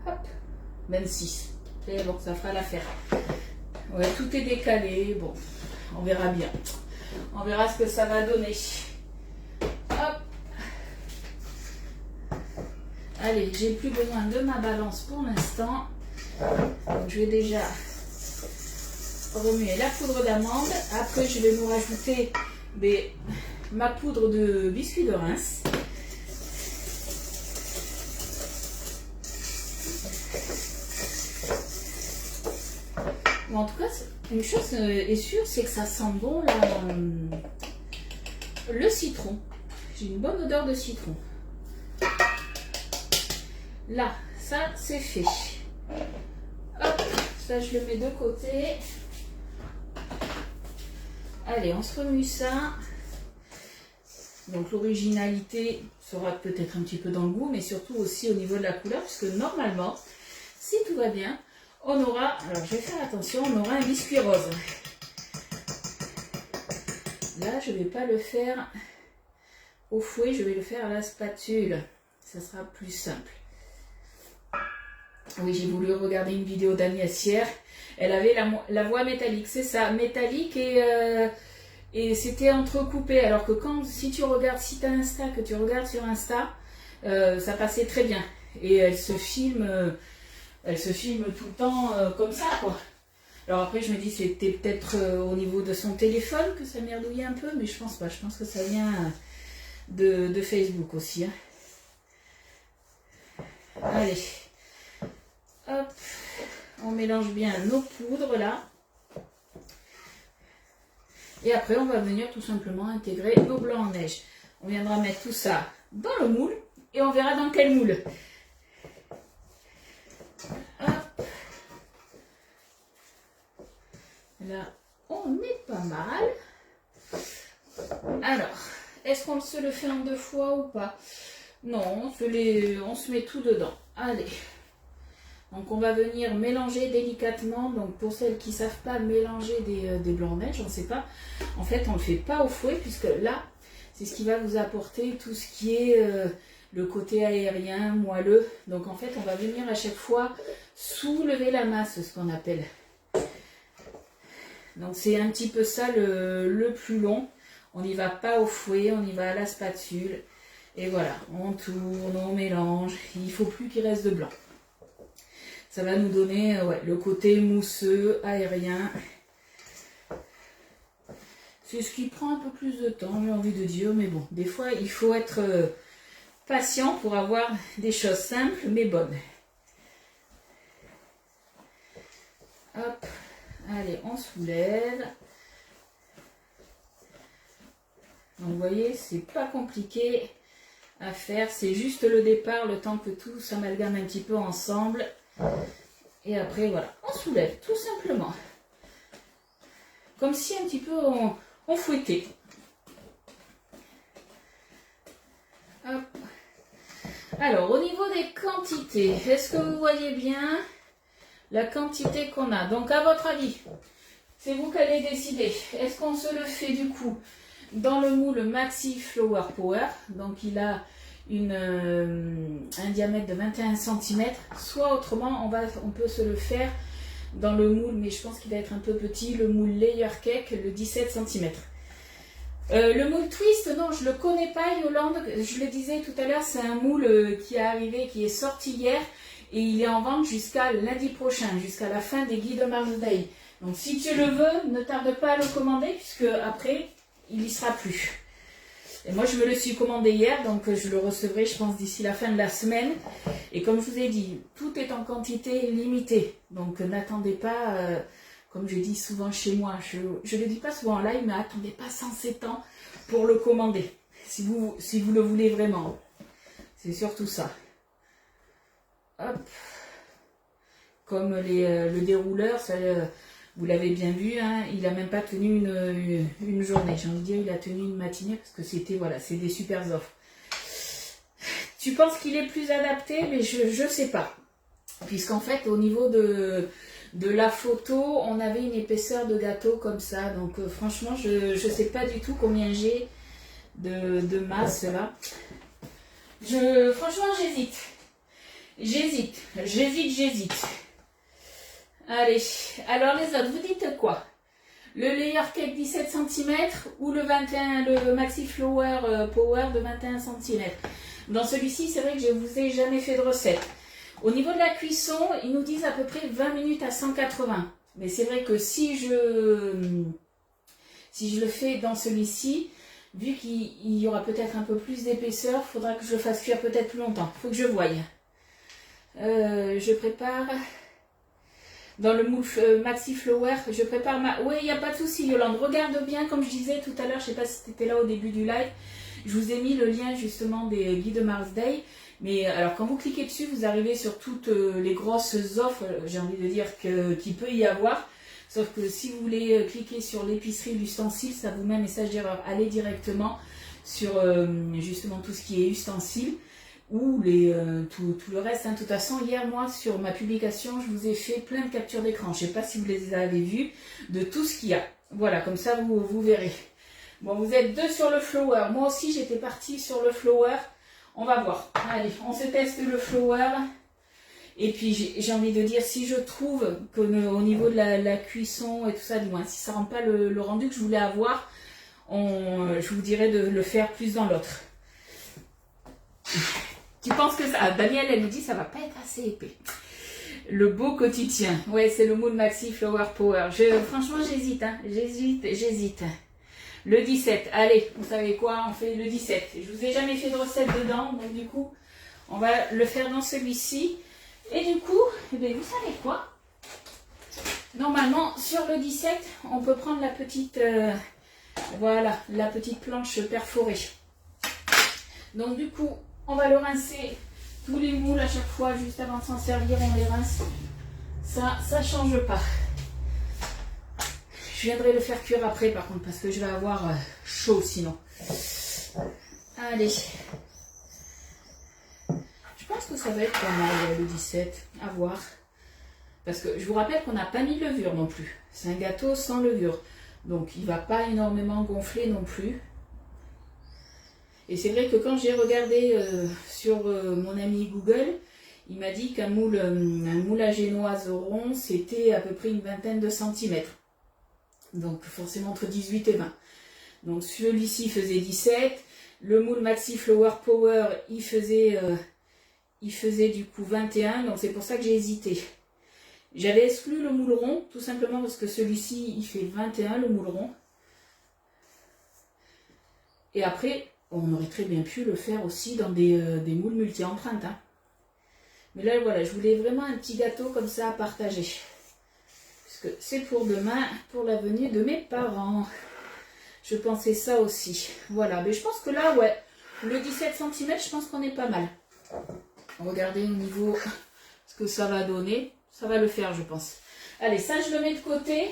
Hop, 26. Et bon, ça fera l'affaire. Ouais, tout est décalé. Bon, on verra bien. On verra ce que ça va donner. Hop. Allez, j'ai plus besoin de ma balance pour l'instant. Donc, je vais déjà remuer la poudre d'amande. Après, je vais vous rajouter ma poudre de biscuit de Reims. En tout cas, une chose est sûre, c'est que ça sent bon le citron. J'ai une bonne odeur de citron. Là, ça c'est fait. Hop, ça je le mets de côté. Allez, on se remue ça. Donc l'originalité sera peut-être un petit peu dans le goût, mais surtout aussi au niveau de la couleur, puisque normalement, si tout va bien, on aura, alors je vais faire attention, on aura un biscuit rose. Là, je ne vais pas le faire au fouet, je vais le faire à la spatule. Ça sera plus simple. Oui, j'ai voulu regarder une vidéo d'Agnès hier. Elle avait la voix métallique, c'est ça, métallique et c'était entrecoupé. Alors que si tu regardes, si tu as Insta, que tu regardes sur Insta, ça passait très bien. Et elle se filme tout le temps comme ça, quoi. Alors après, je me dis, c'était peut-être au niveau de son téléphone que ça merdouillait un peu, mais je pense pas. Je pense que ça vient de Facebook aussi. Hein. Allez. Hop. On mélange bien nos poudres, là. Et après, on va venir tout simplement intégrer nos blancs en neige. On viendra mettre tout ça dans le moule et on verra dans quel moule. Hop. Là, on est pas mal. Alors, est-ce qu'on se le fait en 2 fois ou pas? Non, on se met tout dedans. Allez. Donc, on va venir mélanger délicatement. Donc, pour celles qui ne savent pas mélanger des blancs neige, on ne sait pas. En fait, on ne le fait pas au fouet, puisque là, c'est ce qui va vous apporter tout ce qui est le côté aérien, moelleux. Donc en fait, on va venir à chaque fois soulever la masse, ce qu'on appelle. Donc c'est un petit peu ça le plus long. On n'y va pas au fouet, on y va à la spatule. Et voilà, on tourne, on mélange. Il ne faut plus qu'il reste de blanc. Ça va nous donner ouais, le côté mousseux, aérien. C'est ce qui prend un peu plus de temps, j'ai envie de dire. Mais bon, des fois, il faut être patient pour avoir des choses simples mais bonnes. Hop, allez, on soulève. Donc vous voyez, c'est pas compliqué à faire, c'est juste le départ, le temps que tout s'amalgame un petit peu ensemble. Et après, voilà, on soulève tout simplement. Comme si un petit peu on fouettait. Hop. Alors, au niveau des quantités, est-ce que vous voyez bien la quantité qu'on a? Donc, à votre avis, c'est vous qui allez décider. Est-ce qu'on se le fait du coup dans le moule Maxi Flower Power? Donc, il a un diamètre de 21 cm. Soit autrement, on peut se le faire dans le moule, mais je pense qu'il va être un peu petit, le moule Layer Cake, le 17 cm. Le moule Twist, non, je ne le connais pas, Yolande. Je le disais tout à l'heure, c'est un moule qui est arrivé, qui est sorti hier. Et il est en vente jusqu'à lundi prochain, jusqu'à la fin des guides Mars Day. Donc si tu le veux, ne tarde pas à le commander, puisque après, il n'y sera plus. Et moi, je me le suis commandé hier, donc je le recevrai, je pense, d'ici la fin de la semaine. Et comme je vous ai dit, tout est en quantité limitée. Donc n'attendez pas, comme je dis souvent chez moi, je ne le dis pas souvent en live, mais attendez pas 107 ans pour le commander. Si vous le voulez vraiment. C'est surtout ça. Hop. Comme le dérouleur, ça, vous l'avez bien vu, hein, il n'a même pas tenu une journée. J'ai envie de dire, il a tenu une matinée parce que c'était, voilà, c'est des super offres. Tu penses qu'il est plus adapté, mais je ne sais pas. Puisqu'en fait, au niveau de la photo, on avait une épaisseur de gâteau comme ça. Donc franchement, je ne sais pas du tout combien j'ai de masse là. Franchement, j'hésite. J'hésite. Allez, alors les autres, vous dites quoi? Le Layer Cake 17 cm ou le Maxi Flower Power de 21 cm? Dans celui-ci, c'est vrai que je ne vous ai jamais fait de recette. Au niveau de la cuisson, ils nous disent à peu près 20 minutes à 180. Mais c'est vrai que si je le fais dans celui-ci, vu qu'il y aura peut-être un peu plus d'épaisseur, il faudra que je le fasse cuire peut-être plus longtemps. Il faut que je voie. Je prépare dans le moule Maxi Flower, je prépare ma... Oui, il n'y a pas de souci, Yolande. Regarde bien, comme je disais tout à l'heure, je ne sais pas si tu étais là au début du live, je vous ai mis le lien justement des guides Mars Day. Mais alors, quand vous cliquez dessus, vous arrivez sur toutes les grosses offres, j'ai envie de dire, qu'il peut y avoir. Sauf que si vous voulez cliquer sur l'épicerie, l'ustensile, ça vous met un message d'erreur. Allez directement sur justement tout ce qui est ustensiles. Ou tout le reste. Hein. De toute façon, hier, moi, sur ma publication, je vous ai fait plein de captures d'écran. Je ne sais pas si vous les avez vues, de tout ce qu'il y a. Voilà, comme ça, vous verrez. Bon, vous êtes deux sur le flower. Moi aussi, j'étais partie sur le flower. On va voir. Allez, on se teste le flower. Et puis, j'ai envie de dire, si je trouve qu'au niveau de la cuisson et tout ça, du moins, si ça ne rend pas le rendu que je voulais avoir, je vous dirais de le faire plus dans l'autre. Tu penses que ça... Danielle, elle nous dit ça va pas être assez épais. Le beau quotidien. Ouais, c'est le moule Maxi Flower Power. Franchement, j'hésite. Hein. J'hésite. Le 17. Allez, vous savez quoi? On fait le 17. Je vous ai jamais fait de recette dedans. Donc, du coup, on va le faire dans celui-ci. Et du coup, eh bien, vous savez quoi? Normalement, sur le 17, on peut prendre la petite... voilà, la petite planche perforée. Donc, du coup... On va le rincer, tous les moules à chaque fois, juste avant de s'en servir, on les rince. Ça change pas. Je viendrai le faire cuire après par contre, parce que je vais avoir chaud sinon. Allez. Je pense que ça va être pas mal le 17, à voir. Parce que je vous rappelle qu'on n'a pas mis de levure non plus. C'est un gâteau sans levure. Donc il ne va pas énormément gonfler non plus. Et c'est vrai que quand j'ai regardé sur mon ami Google, il m'a dit qu'un moule à génoise rond, c'était à peu près une vingtaine de centimètres. Donc forcément entre 18 et 20. Donc celui-ci faisait 17. Le moule Maxi Flower Power, il faisait du coup 21. Donc c'est pour ça que j'ai hésité. J'avais exclu le moule rond, tout simplement parce que celui-ci, il fait 21, le moule rond. Et après, on aurait très bien pu le faire aussi dans des moules multi-empreintes. Hein. Mais là, voilà, je voulais vraiment un petit gâteau comme ça à partager. Puisque c'est pour demain, pour la venue de mes parents. Je pensais ça aussi. Voilà, mais je pense que là, ouais, le 17 cm, je pense qu'on est pas mal. Regardez au niveau ce que ça va donner. Ça va le faire, je pense. Allez, ça, je le mets de côté.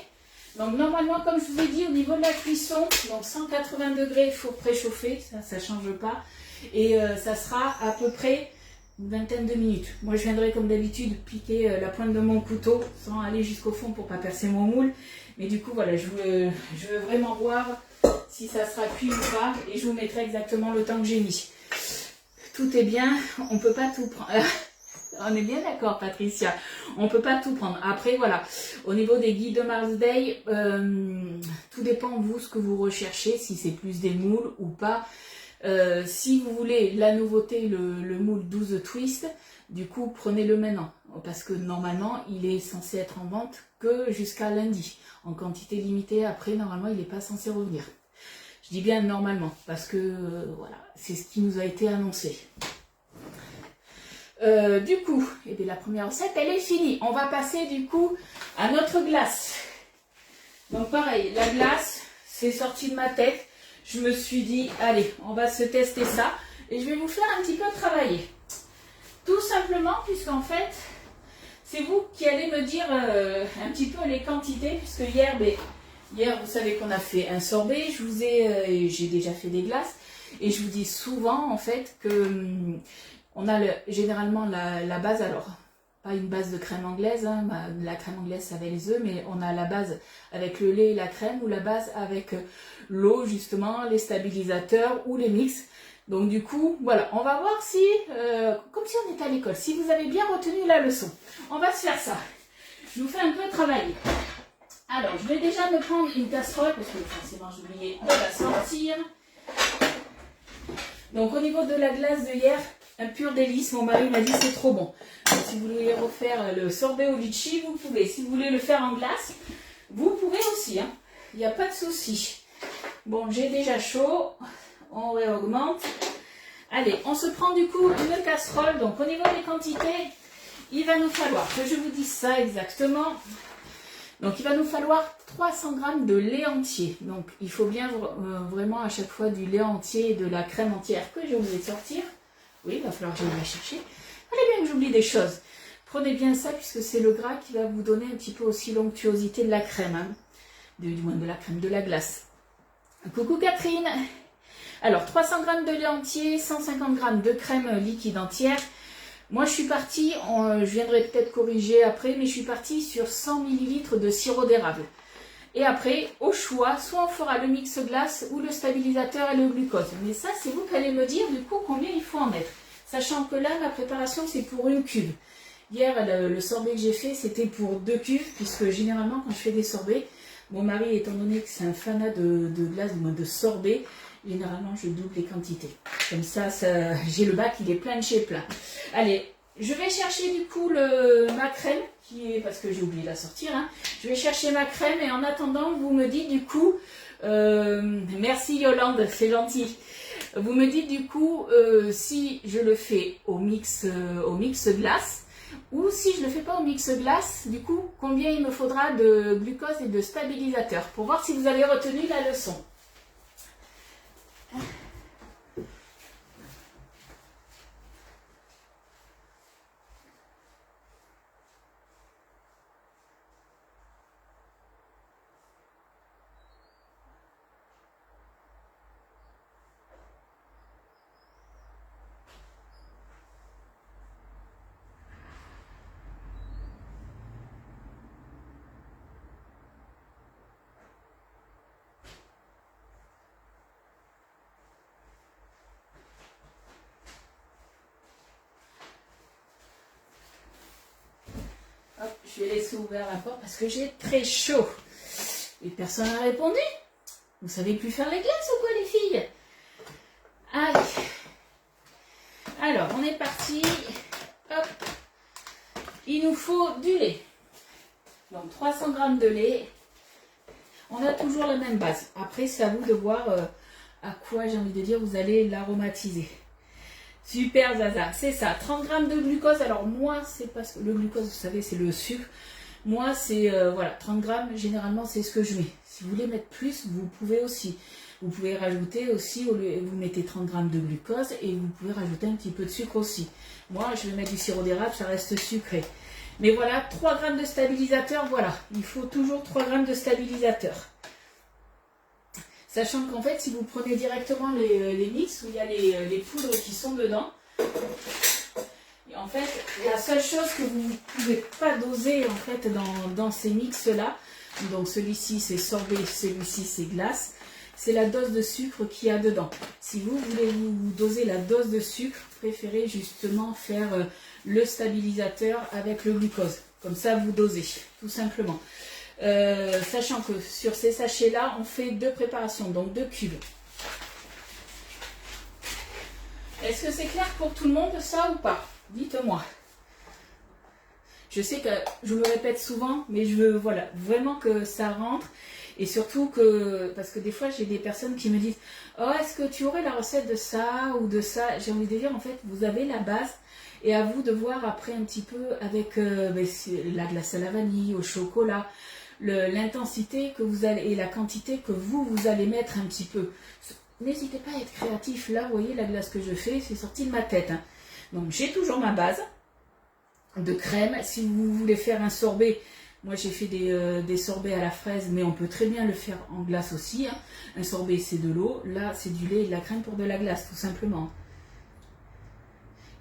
Donc, normalement, comme je vous ai dit, au niveau de la cuisson, donc 180 degrés, il faut préchauffer. Ça ne change pas. Et ça sera à peu près une vingtaine de minutes. Moi, je viendrai comme d'habitude piquer la pointe de mon couteau sans aller jusqu'au fond pour pas percer mon moule. Mais du coup, voilà, je veux vraiment voir si ça sera cuit ou pas. Et je vous mettrai exactement le temps que j'ai mis. Tout est bien, on peut pas tout prendre. On est bien d'accord, Patricia. On peut pas tout prendre. Après, voilà, au niveau des guides de Mars Day, tout dépend de vous, ce que vous recherchez, si c'est plus des moules ou pas. Si vous voulez la nouveauté, le moule 12 twist, du coup, prenez-le maintenant. Parce que normalement, il est censé être en vente que jusqu'à lundi. En quantité limitée, après, normalement, il n'est pas censé revenir. Je dis bien normalement, parce que voilà, c'est ce qui nous a été annoncé. Du coup, eh bien, la première recette, elle est finie. On va passer du coup à notre glace. Donc pareil, la glace, c'est sorti de ma tête. Je me suis dit, allez, on va se tester ça. Et je vais vous faire un petit peu travailler. Tout simplement, puisqu'en fait, c'est vous qui allez me dire un petit peu les quantités. Puisque hier, vous savez qu'on a fait un sorbet. J'ai déjà fait des glaces. Et je vous dis souvent, en fait, que on a généralement la base, alors, pas une base de crème anglaise, hein, la crème anglaise, ça avait les œufs, mais on a la base avec le lait et la crème, ou la base avec l'eau, justement, les stabilisateurs ou les mix. Donc du coup, voilà, on va voir si, comme si on était à l'école, si vous avez bien retenu la leçon. On va se faire ça. Je vous fais un peu travailler. Alors, je vais déjà me prendre une casserole, parce que forcément j'ai oublié de la sortir. Donc au niveau de la glace de hier, un pur délice, mon mari m'a dit c'est trop bon. Donc, si vous voulez refaire le sorbet au litchi, vous pouvez. Si vous voulez le faire en glace, vous pouvez aussi. Hein. Il n'y a pas de souci. Bon, j'ai déjà chaud. On réaugmente. Allez, on se prend du coup une casserole. Donc au niveau des quantités, il va nous falloir que je vous dise ça exactement. Donc il va nous falloir 300 g de lait entier. Donc il faut bien vraiment à chaque fois du lait entier et de la crème entière que j'ai oublié de sortir. Oui, il va falloir que je la chercher. Allez bien que j'oublie des choses. Prenez bien ça puisque c'est le gras qui va vous donner un petit peu aussi l'onctuosité de la crème. Hein. Du moins de la crème, de la glace. Coucou Catherine. Alors 300 g de lait entier, 150 g de crème liquide entière. Moi je suis partie, je viendrai peut-être corriger après, mais je suis partie sur 100 ml de sirop d'érable. Et après, au choix, soit on fera le mix glace ou le stabilisateur et le glucose. Mais ça, c'est vous qui allez me dire du coup combien il faut en mettre. Sachant que là, ma préparation, c'est pour une cuve. Hier, le sorbet que j'ai fait, c'était pour 2 cuves, puisque généralement, quand je fais des sorbets, mon mari, étant donné que c'est un fanat de glace, de sorbet, généralement, je double les quantités. Comme ça, j'ai le bac, il est plein de chez plein. Allez, je vais chercher du coup ma crème, parce que j'ai oublié de la sortir. Hein. Je vais chercher ma crème et en attendant, vous me dites du coup, merci Yolande, c'est gentil. Vous me dites du coup si je le fais au mix glace ou si je ne le fais pas au mix glace, du coup, combien il me faudra de glucose et de stabilisateur pour voir si vous avez retenu la leçon. je vais laisser ouvert la porte parce que j'ai très chaud. Et personne n'a répondu. Vous savez plus faire les glaces ou quoi les filles? Allez. Alors, on est parti. Hop. Il nous faut du lait. Donc 300 g de lait. On a toujours la même base. Après, c'est à vous de voir à quoi, j'ai envie de dire, vous allez l'aromatiser. Super Zaza, c'est ça. 30 g de glucose. Alors moi, c'est parce que le glucose, vous savez, c'est le sucre. Moi, c'est, voilà, 30 g, généralement, c'est ce que je mets. Si vous voulez mettre plus, vous pouvez aussi. Vous pouvez rajouter aussi, vous mettez 30 g de glucose et vous pouvez rajouter un petit peu de sucre aussi. Moi, je vais mettre du sirop d'érable, ça reste sucré. Mais voilà, 3 g de stabilisateur, voilà. Il faut toujours 3 g de stabilisateur. Sachant qu'en fait, si vous prenez directement les mix où il y a les poudres qui sont dedans, et en fait, la seule chose que vous ne pouvez pas doser en fait dans ces mix-là, donc celui-ci c'est sorbet, celui-ci c'est glace, c'est la dose de sucre qu'il y a dedans. Si vous voulez vous doser la dose de sucre, préférez justement faire le stabilisateur avec le glucose. Comme ça, vous dosez, tout simplement. Sachant que sur ces sachets-là, on fait 2 préparations, donc 2 cubes. Est-ce que c'est clair pour tout le monde ça ou pas? Dites-moi. Je sais que je me répète souvent, mais je veux voilà, vraiment que ça rentre. Et surtout que, parce que des fois j'ai des personnes qui me disent « Oh, est-ce que tu aurais la recette de ça ou de ça ?» J'ai envie de dire, en fait, vous avez la base et à vous de voir après un petit peu avec la glace à la vanille, au chocolat, l'intensité que vous allez et la quantité que vous allez mettre un petit peu. N'hésitez pas à être créatif. Là, vous voyez la glace que je fais, c'est sorti de ma tête. Hein. Donc j'ai toujours ma base de crème. Si vous voulez faire un sorbet, moi j'ai fait des sorbets à la fraise, mais on peut très bien le faire en glace aussi. Hein. Un sorbet c'est de l'eau, là c'est du lait et de la crème pour de la glace, tout simplement.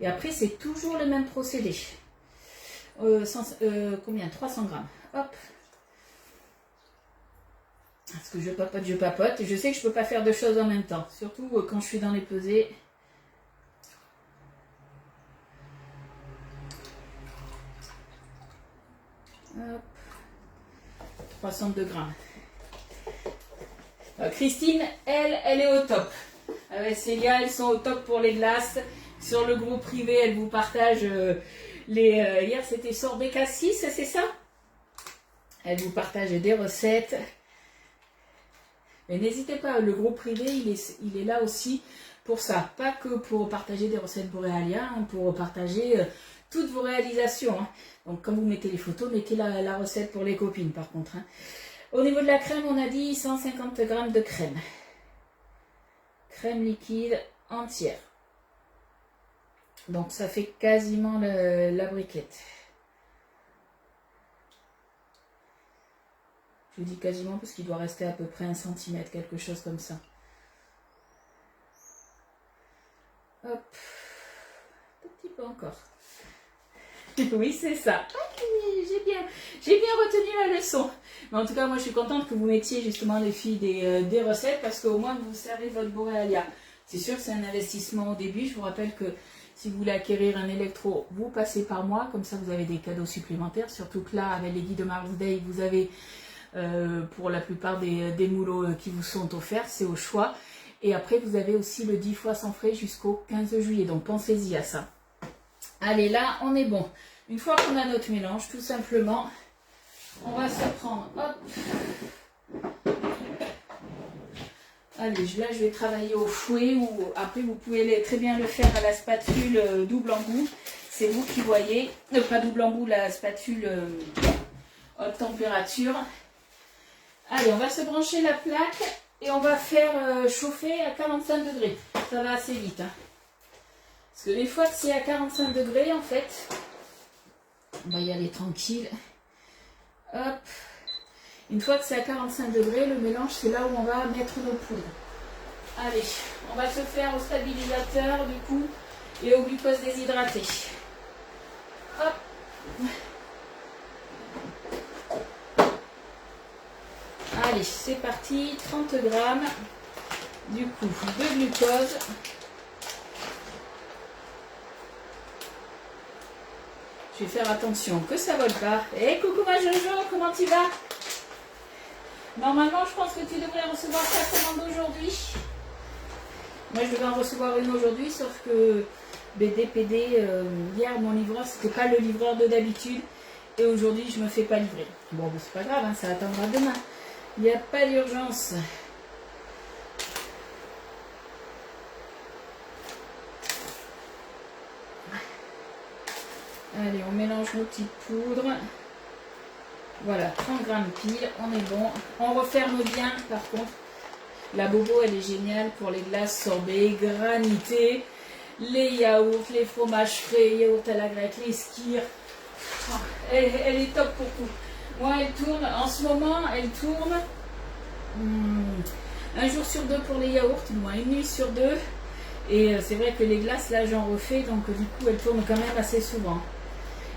Et après c'est toujours le même procédé. Combien? 300 grammes. Hop. Parce que je papote. Et je sais que je ne peux pas faire deux choses en même temps. Surtout quand je suis dans les pesées. Hop. 302 grammes. Christine, elle est au top. Avec Célia, elles sont au top pour les glaces. Sur le groupe privé, elle vous partage hier, c'était sorbet cassis, c'est ça? Elle vous partage des recettes. Mais n'hésitez pas, le groupe privé, il est là aussi pour ça. Pas que pour partager des recettes Borealia, hein, pour partager toutes vos réalisations. Hein. Donc quand vous mettez les photos, mettez la recette pour les copines par contre. Hein. Au niveau de la crème, on a dit 150 g de crème. Crème liquide entière. Donc ça fait quasiment la briquette. Je dis quasiment parce qu'il doit rester à peu près 1 cm, quelque chose comme ça. Hop. Un petit peu encore. Oui, c'est ça. J'ai bien retenu la leçon. Mais en tout cas, moi, je suis contente que vous mettiez justement les filles des recettes parce qu'au moins, vous servez votre Borealia. C'est sûr que c'est un investissement au début. Je vous rappelle que si vous voulez acquérir un électro, vous passez par moi. Comme ça, vous avez des cadeaux supplémentaires. Surtout que là, avec les guides de Mars Day, vous avez... pour la plupart des moulots qui vous sont offerts, c'est au choix. Et après, vous avez aussi le 10 fois sans frais jusqu'au 15 juillet. Donc, pensez-y à ça. Allez, là, on est bon. Une fois qu'on a notre mélange, tout simplement, on va se prendre... Hop. Allez, là, je vais travailler au fouet. Ou après, vous pouvez très bien le faire à la spatule double embout. C'est vous qui voyez. Pas double embout, la spatule haute température. Allez, on va se brancher la plaque et on va faire chauffer à 45 degrés. Ça va assez vite. Hein. Parce que les fois que c'est à 45 degrés, en fait, on va y aller tranquille. Hop. Une fois que c'est à 45 degrés, le mélange, c'est là où on va mettre nos poudres. Allez, on va se faire au stabilisateur, du coup, et au glucose déshydraté. Hop. Allez, c'est parti, 30 grammes du coup de glucose. Je vais faire attention que ça vole pas. Eh, coucou ma Jojo, comment tu vas? Normalement, je pense que tu devrais recevoir ta commande aujourd'hui. Moi, je devais en recevoir une aujourd'hui, sauf que BDPD, hier, mon livreur, c'était pas le livreur de d'habitude. Et aujourd'hui, je me fais pas livrer. Bon, c'est pas grave, hein, ça attendra demain. Il n'y a pas d'urgence. Allez, on mélange nos petites poudres. Voilà, 30 grammes pile, on est bon. On referme bien, par contre. La Bobo, elle est géniale pour les glaces sorbet, granité, les yaourts, les fromages frais, yaourts à la grecque, les skirs. Oh, elle est top pour tout. Moi, elle tourne, en ce moment, elle tourne un jour sur deux pour les yaourts, moi, une nuit sur deux. Et c'est vrai que les glaces, là, j'en refais, donc du coup, elle tourne quand même assez souvent.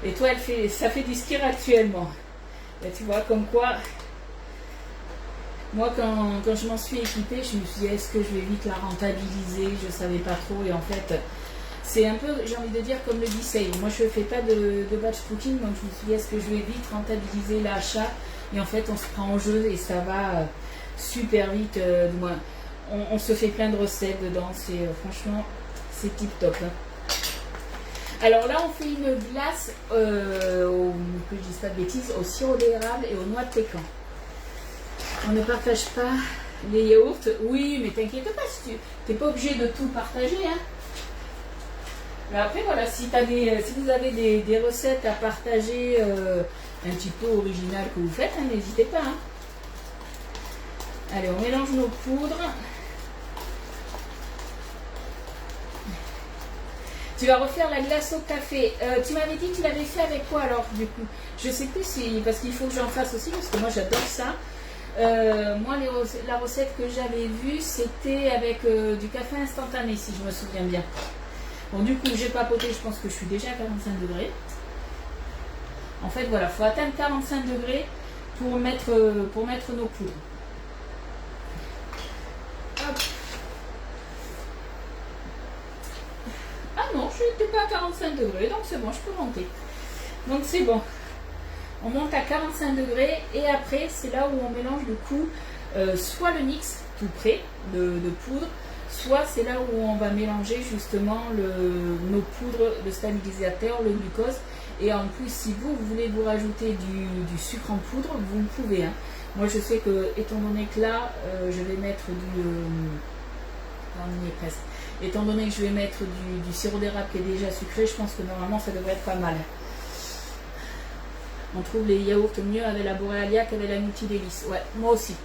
Et toi, ça fait du skir actuellement. Et tu vois, comme quoi, moi, quand je m'en suis équipée, je me suis dit, est-ce que je vais vite la rentabiliser? Je ne savais pas trop. Et en fait, c'est un peu, j'ai envie de dire, comme le B-Sale. Moi, je ne fais pas de batch cooking, donc je me suis dit, est-ce que je vais vite rentabiliser l'achat? Et en fait, on se prend en jeu et ça va super vite. Du moins, on se fait plein de recettes dedans. Franchement, c'est tip top. Hein. Alors là, on fait une glace, que je dise pas de bêtises, au sirop d'érable et aux noix de pécan. On ne partage pas les yaourts. Oui, mais t'inquiète pas, si tu n'es pas obligé de tout partager. Hein. Mais après, voilà, si vous avez des recettes à partager un petit peu originales que vous faites, hein, n'hésitez pas. Hein. Allez, on mélange nos poudres. Tu vas refaire la glace au café. Tu m'avais dit que tu l'avais fait avec quoi alors du coup? Je sais plus si, parce qu'il faut que j'en fasse aussi, parce que moi j'adore ça. Moi la recette que j'avais vue, c'était avec du café instantané, si je me souviens bien. Bon, du coup, j'ai papoté, je pense que je suis déjà à 45 degrés. En fait, voilà, il faut atteindre 45 degrés pour mettre nos poudres. Hop. Ah non, je n'étais pas à 45 degrés, donc c'est bon, je peux monter. Donc c'est bon. On monte à 45 degrés et après, c'est là où on mélange du coup soit le mix tout prêt de poudre, soit c'est là où on va mélanger justement nos poudres de stabilisateur, le glucose. Et en plus, si vous voulez vous rajouter du sucre en poudre, vous le pouvez. Hein. Moi, je sais que, étant donné que là, je vais mettre on y est presque. Étant donné que je vais mettre du sirop d'érable qui est déjà sucré, je pense que normalement, ça devrait être pas mal. On trouve les yaourts mieux avec la Borealia qu'avec la Nutri-Délice. Ouais, moi aussi.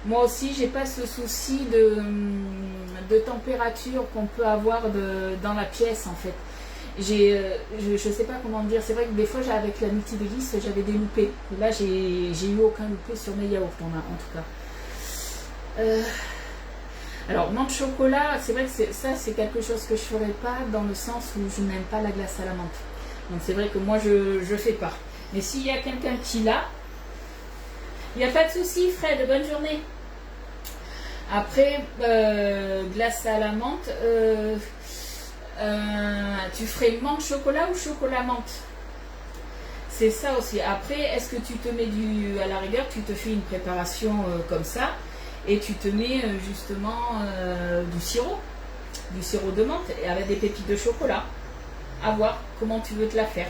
Moi aussi, j'ai pas ce souci de température qu'on peut avoir dans la pièce en fait. Je sais pas comment dire, c'est vrai que des fois avec la Nutri-Délice, j'avais des loupés. Et là, j'ai eu aucun loupé sur mes yaourts en tout cas. Alors, menthe chocolat, c'est vrai que ça, c'est quelque chose que je ferais pas dans le sens où je n'aime pas la glace à la menthe. Donc, c'est vrai que moi, je fais pas. Mais s'il y a quelqu'un qui l'a, il n'y a pas de souci, Fred, bonne journée. Après, glace à la menthe, tu ferais menthe chocolat ou chocolat menthe? C'est ça aussi. Après, est-ce que tu te mets à la rigueur, tu te fais une préparation comme ça et tu te mets justement du sirop de menthe et avec des pépites de chocolat. À voir comment tu veux te la faire.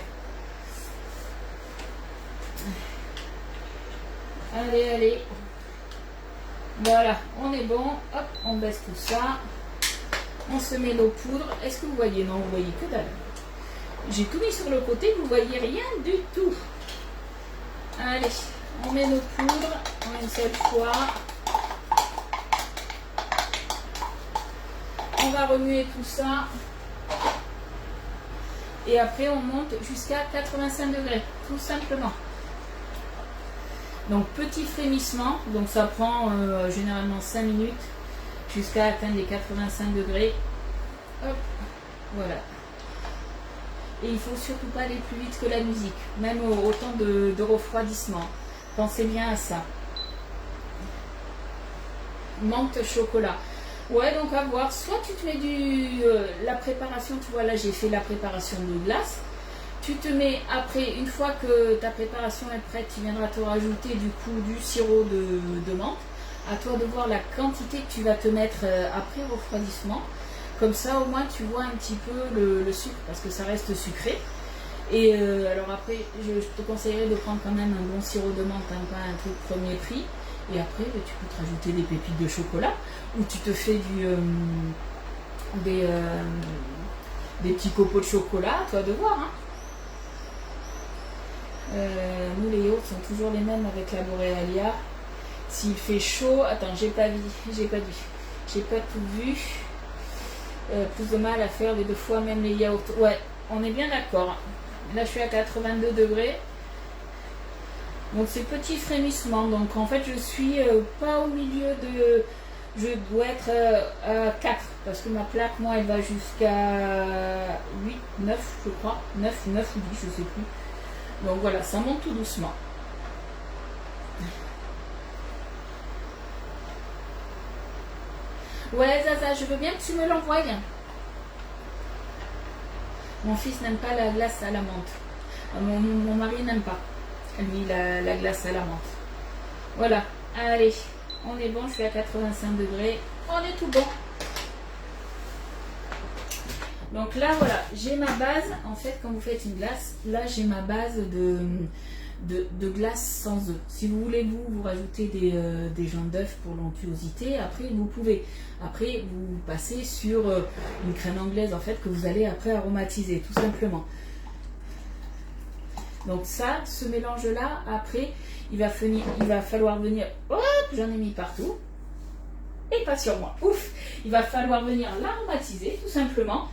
Allez, allez. Voilà, on est bon. Hop, on baisse tout ça. On se met nos poudres. Est-ce que vous voyez? Non, vous voyez que dalle. J'ai tout mis sur le côté, vous voyez rien du tout. Allez, on met nos poudres en une seule fois. On va remuer tout ça. Et après, on monte jusqu'à 85 degrés, tout simplement. Donc, petit frémissement. Donc, ça prend généralement 5 minutes jusqu'à atteindre les 85 degrés. Hop, voilà. Et il ne faut surtout pas aller plus vite que la musique, même au temps de refroidissement. Pensez bien à ça. Menthe chocolat. Ouais, donc à voir. Soit tu te mets la préparation, tu vois, là j'ai fait la préparation de glace. Tu te mets après, une fois que ta préparation est prête, tu viendras te rajouter du coup du sirop de menthe. À toi de voir la quantité que tu vas te mettre après refroidissement. Comme ça, au moins, tu vois un petit peu le sucre, parce que ça reste sucré. Et alors après, je te conseillerais de prendre quand même un bon sirop de menthe, hein, pas un truc premier prix. Et après, tu peux te rajouter des pépites de chocolat, ou tu te fais des petits copeaux de chocolat, à toi de voir. Hein. Nous, les yaourts sont toujours les mêmes avec la Borealia. S'il fait chaud, attends, j'ai pas tout vu. Plus de mal à faire les 2 fois, même les yaourts. Ouais, on est bien d'accord. Là, je suis à 82 degrés. Donc, c'est petit frémissement. Donc, en fait, je suis pas au milieu de... Je dois être à 4. Parce que ma plaque, moi, elle va jusqu'à 8, 9, je crois. 9 ou 10, je sais plus. Donc, voilà, ça monte tout doucement. Ouais, Zaza, je veux bien que tu me l'envoies. Mon fils n'aime pas la glace à la menthe. Mon mari n'aime pas, lui, la glace à la menthe. Voilà, allez, on est bon, je suis à 85 degrés, on est tout bon. Donc là, voilà, j'ai ma base. En fait, quand vous faites une glace, là, j'ai ma base de glace sans œufs. Si vous voulez vous rajouter des jaunes d'œufs pour l'onctuosité, après vous pouvez. Après vous passez sur une crème anglaise en fait que vous allez après aromatiser tout simplement. Donc ça, ce mélange là, après il va falloir venir, hop, j'en ai mis partout et pas sur moi, ouf, il va falloir venir l'aromatiser tout simplement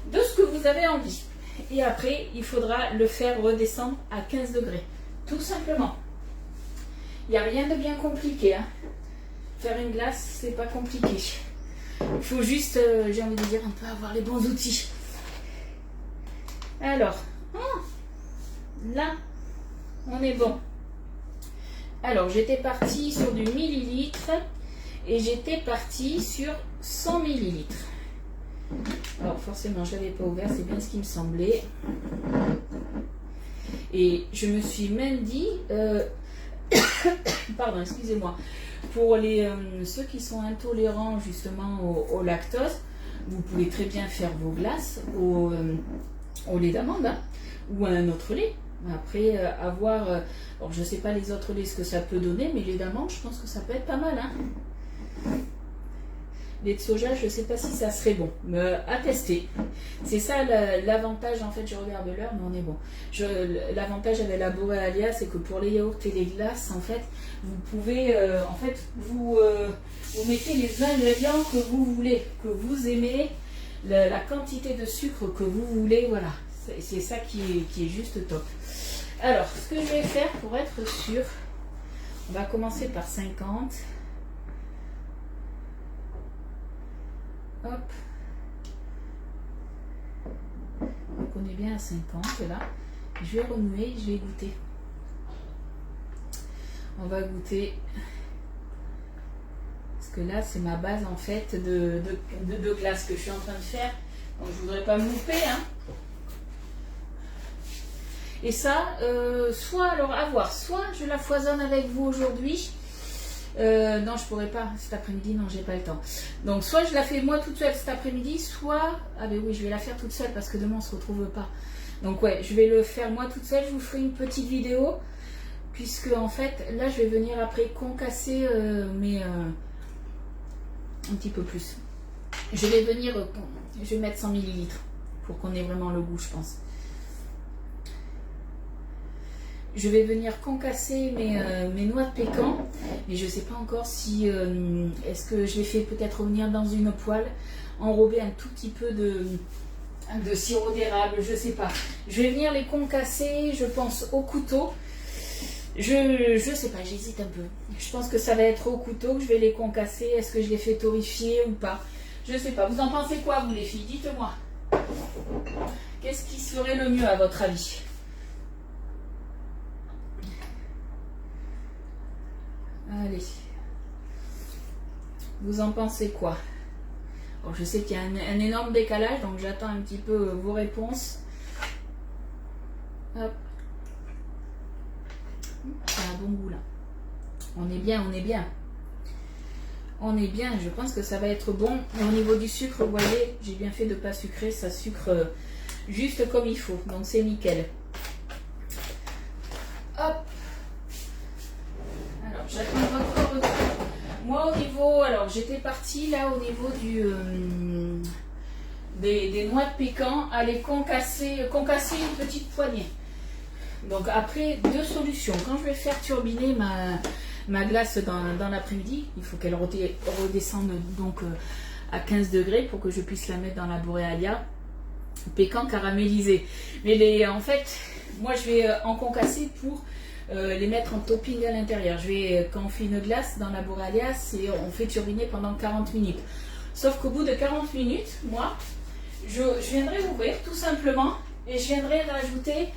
de ce que vous avez envie. Et après il faudra le faire redescendre à 15 degrés. Tout simplement. Il n'y a rien de bien compliqué. Hein. Faire une glace, c'est pas compliqué. Il faut juste, j'ai envie de dire, un peu avoir les bons outils. Alors, là, on est bon. Alors, j'étais partie sur du millilitre et j'étais partie sur 100 millilitres. Alors, forcément, je ne l'avais pas ouvert, c'est bien ce qui me semblait. Et je me suis même dit, pardon, excusez-moi, pour ceux qui sont intolérants justement au lactose, vous pouvez très bien faire vos glaces au lait d'amande hein, ou à un autre lait. Après, avoir, alors je ne sais pas les autres laits ce que ça peut donner, mais lait d'amande, je pense que ça peut être pas mal. Hein. Lait de soja, je ne sais pas si ça serait bon, mais à tester. C'est ça l'avantage, en fait, je regarde l'heure, mais on est bon. L'avantage avec la Borealia, c'est que pour les yaourts et les glaces, en fait, vous pouvez, en fait, vous mettez les ingrédients que vous voulez, que vous aimez, la quantité de sucre que vous voulez, voilà. C'est ça qui est juste top. Alors, ce que je vais faire pour être sûr, on va commencer par 50. Hop. Donc on est bien à 50 là. Je vais remuer, je vais goûter. On va goûter. Parce que là c'est ma base en fait de glace que je suis en train de faire. Donc je voudrais pas me louper. Hein. Et ça, soit alors à voir, soit je la foisonne avec vous aujourd'hui. Non, je pourrais pas cet après-midi, non, j'ai pas le temps. Donc, soit je la fais moi toute seule cet après-midi, soit... Ah ben oui, je vais la faire toute seule parce que demain on se retrouve pas. Donc ouais, je vais le faire moi toute seule, je vous ferai une petite vidéo. Puisque en fait, là je vais venir après concasser un petit peu plus. Je vais mettre 100 ml pour qu'on ait vraiment le goût, je pense. Je vais venir concasser mes noix de pécan, mais je ne sais pas encore si est-ce que je les fais peut-être revenir dans une poêle, enrober un tout petit peu de sirop d'érable, je ne sais pas. Je vais venir les concasser, je pense au couteau. Je sais pas, j'hésite un peu. Je pense que ça va être au couteau que je vais les concasser. Est-ce que je les fais torréfier ou pas? Je sais pas. Vous en pensez quoi, vous les filles? Dites-moi. Qu'est-ce qui serait le mieux à votre avis? Allez. Vous en pensez quoi? Bon, je sais qu'il y a un énorme décalage, donc j'attends un petit peu vos réponses. Hop. Ça a un bon goût là. On est bien, on est bien. On est bien, je pense que ça va être bon. Et au niveau du sucre, vous voyez, j'ai bien fait de ne pas sucrer, ça sucre juste comme il faut. Donc c'est nickel. Hop. Alors, j'attends votre retour. Moi, au niveau, alors j'étais partie là au niveau des noix de pécan, à les concasser une petite poignée. Donc après, deux solutions. Quand je vais faire turbiner ma glace dans l'après-midi, il faut qu'elle redescende donc à 15 degrés pour que je puisse la mettre dans la Borealia. Pécan caramélisé. Mais en fait, moi je vais en concasser pour les mettre en topping à l'intérieur. Quand on fait une glace dans la Borealia, on fait turbiner pendant 40 minutes. Sauf qu'au bout de 40 minutes, moi, je viendrai ouvrir tout simplement et je viendrai rajouter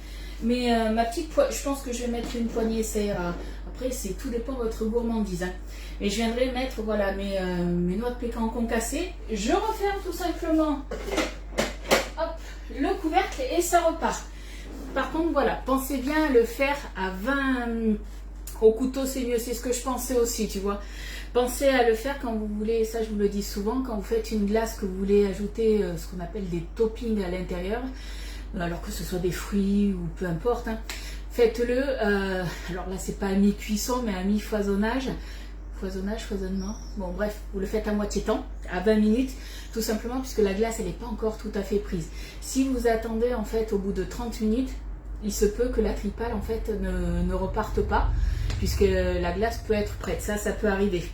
ma petite poignée. Je pense que je vais mettre une poignée, ça ira. Après, tout dépend de votre gourmandise. Hein. Et je viendrai mettre voilà, mes noix de pécan concassées. Je referme tout simplement hop, le couvercle et ça repart. Par contre, voilà, pensez bien à le faire à 20 au couteau, c'est mieux. C'est ce que je pensais aussi, tu vois. Pensez à le faire quand vous voulez, ça je vous le dis souvent, quand vous faites une glace que vous voulez ajouter ce qu'on appelle des toppings à l'intérieur, alors que ce soit des fruits ou peu importe, hein, faites-le, alors là c'est pas à mi-cuisson mais à mi-foisonnage, foisonnement, bon bref, vous le faites à moitié temps, à 20 minutes, tout simplement puisque la glace elle n'est pas encore tout à fait prise. Si vous attendez en fait au bout de 30 minutes, il se peut que la tripale en fait ne reparte pas, puisque la glace peut être prête, ça peut arriver.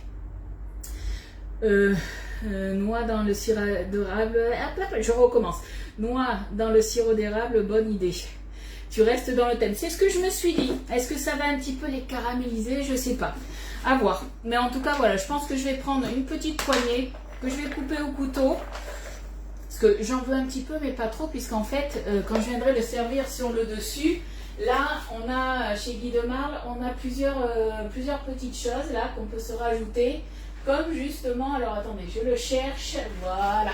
Noix dans le sirop d'érable, je recommence. Noix dans le sirop d'érable, bonne idée. Tu restes dans le thème. C'est ce que je me suis dit. Est-ce que ça va un petit peu les caraméliser? Je sais pas. À voir. Mais en tout cas, voilà, je pense que je vais prendre une petite poignée que je vais couper au couteau. Parce que j'en veux un petit peu, mais pas trop, puisqu'en fait, quand je viendrai le servir sur le dessus, là, on a, chez Guy de Marle, on a plusieurs petites choses là qu'on peut se rajouter. Comme justement, alors attendez, je le cherche, voilà,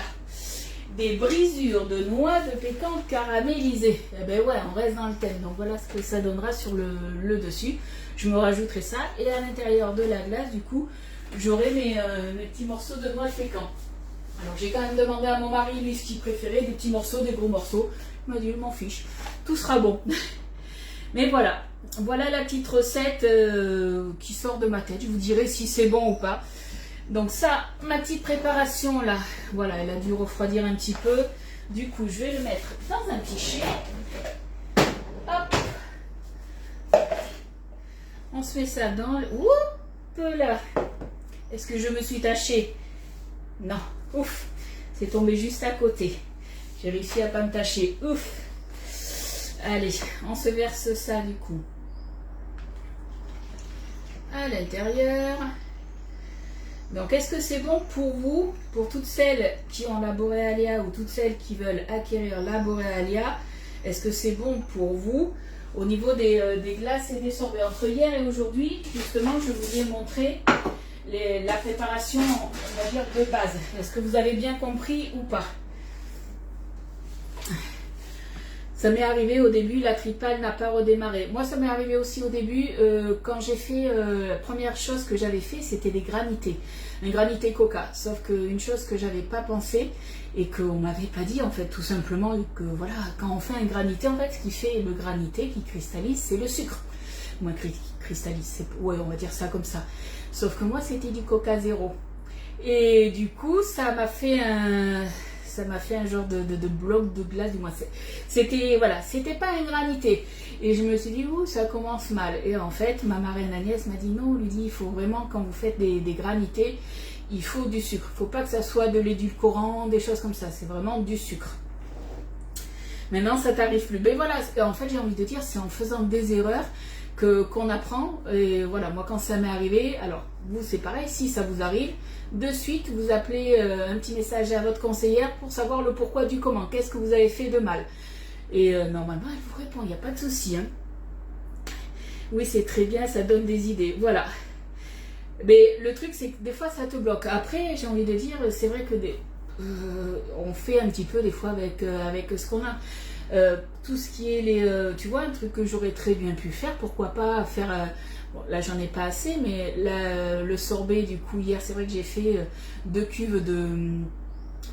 des brisures de noix de pécan caramélisées. Eh ben ouais, on reste dans le thème, donc voilà ce que ça donnera sur le dessus. Je me rajouterai ça, et à l'intérieur de la glace, du coup, j'aurai mes petits morceaux de noix de pécan. Alors j'ai quand même demandé à mon mari, lui, ce qu'il préférait, des petits morceaux, des gros morceaux. Il m'a dit, je m'en fiche, tout sera bon. Mais voilà, voilà la petite recette qui sort de ma tête. Je vous dirai si c'est bon ou pas. Donc ça, ma petite préparation là, voilà, elle a dû refroidir un petit peu. Du coup, je vais le mettre dans un petit chai. Hop. On se met ça dans le... Oups là. Est-ce que je me suis tachée? Non. Ouf. C'est tombé juste à côté. J'ai réussi à pas me tacher. Ouf. Allez, on se verse ça du coup à l'intérieur. Donc, est-ce que c'est bon pour vous, pour toutes celles qui ont la Borealia ou toutes celles qui veulent acquérir la Borealia? Est-ce que c'est bon pour vous au niveau des glaces et des sorbets? Entre hier et aujourd'hui, justement, je vous ai montré la préparation, on va dire, de base. Est-ce que vous avez bien compris ou pas? Ça m'est arrivé au début, la tripale n'a pas redémarré. Moi, ça m'est arrivé aussi au début, quand j'ai fait, la première chose que j'avais fait, c'était des granités. Un granité coca. Sauf qu'une chose que j'avais pas pensé et qu'on m'avait pas dit, en fait, tout simplement, que voilà, quand on fait un granité, en fait, ce qui fait le granité, qui cristallise, c'est le sucre. Moins cristallise, ouais, on va dire ça comme ça. Sauf que moi, c'était du coca zéro. Et du coup, ça m'a fait un genre de bloc de glace, du moins c'était voilà, c'était pas un granité, et je me suis dit ouh, ça commence mal. Et en fait ma marraine Agnès m'a dit non, lui dit il faut vraiment, quand vous faites des granités, il faut du sucre, il faut pas que ça soit de l'édulcorant, des choses comme ça, c'est vraiment du sucre. Maintenant ça t'arrive plus, mais voilà, en fait j'ai envie de dire, c'est en faisant des erreurs qu'on apprend. Et voilà, moi quand ça m'est arrivé, alors vous c'est pareil, si ça vous arrive, de suite vous appelez un petit message à votre conseillère pour savoir le pourquoi du comment, qu'est-ce que vous avez fait de mal, et normalement elle vous répond, il n'y a pas de souci, hein. Oui, c'est très bien, ça donne des idées, voilà. Mais le truc c'est que des fois ça te bloque. Après j'ai envie de dire, c'est vrai que on fait un petit peu des fois avec ce qu'on a. Tout ce qui est tu vois, un truc que j'aurais très bien pu faire, pourquoi pas faire, bon, là j'en ai pas assez, mais le sorbet du coup hier, c'est vrai que j'ai fait 2 cuves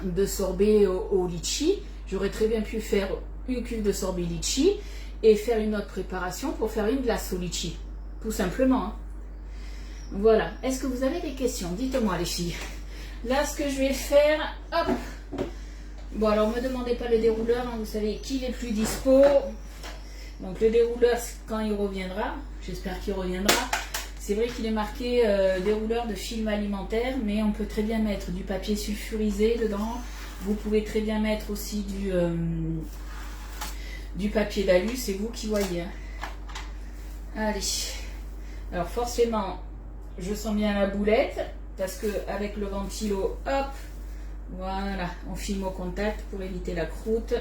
de sorbet au litchi. J'aurais très bien pu faire une cuve de sorbet litchi et faire une autre préparation pour faire une glace au litchi, tout simplement, hein. Voilà, est-ce que vous avez des questions? Dites-moi les filles. Là ce que je vais faire, hop. Bon alors me demandez pas le dérouleur, hein, vous savez qu'il est plus dispo. Donc le dérouleur quand il reviendra, j'espère qu'il reviendra. C'est vrai qu'il est marqué dérouleur de film alimentaire, mais on peut très bien mettre du papier sulfurisé dedans. Vous pouvez très bien mettre aussi du papier d'alu, c'est vous qui voyez, hein. Allez, alors forcément je sens bien la boulette parce que avec le ventilo, hop, voilà, on filme au contact pour éviter la croûte.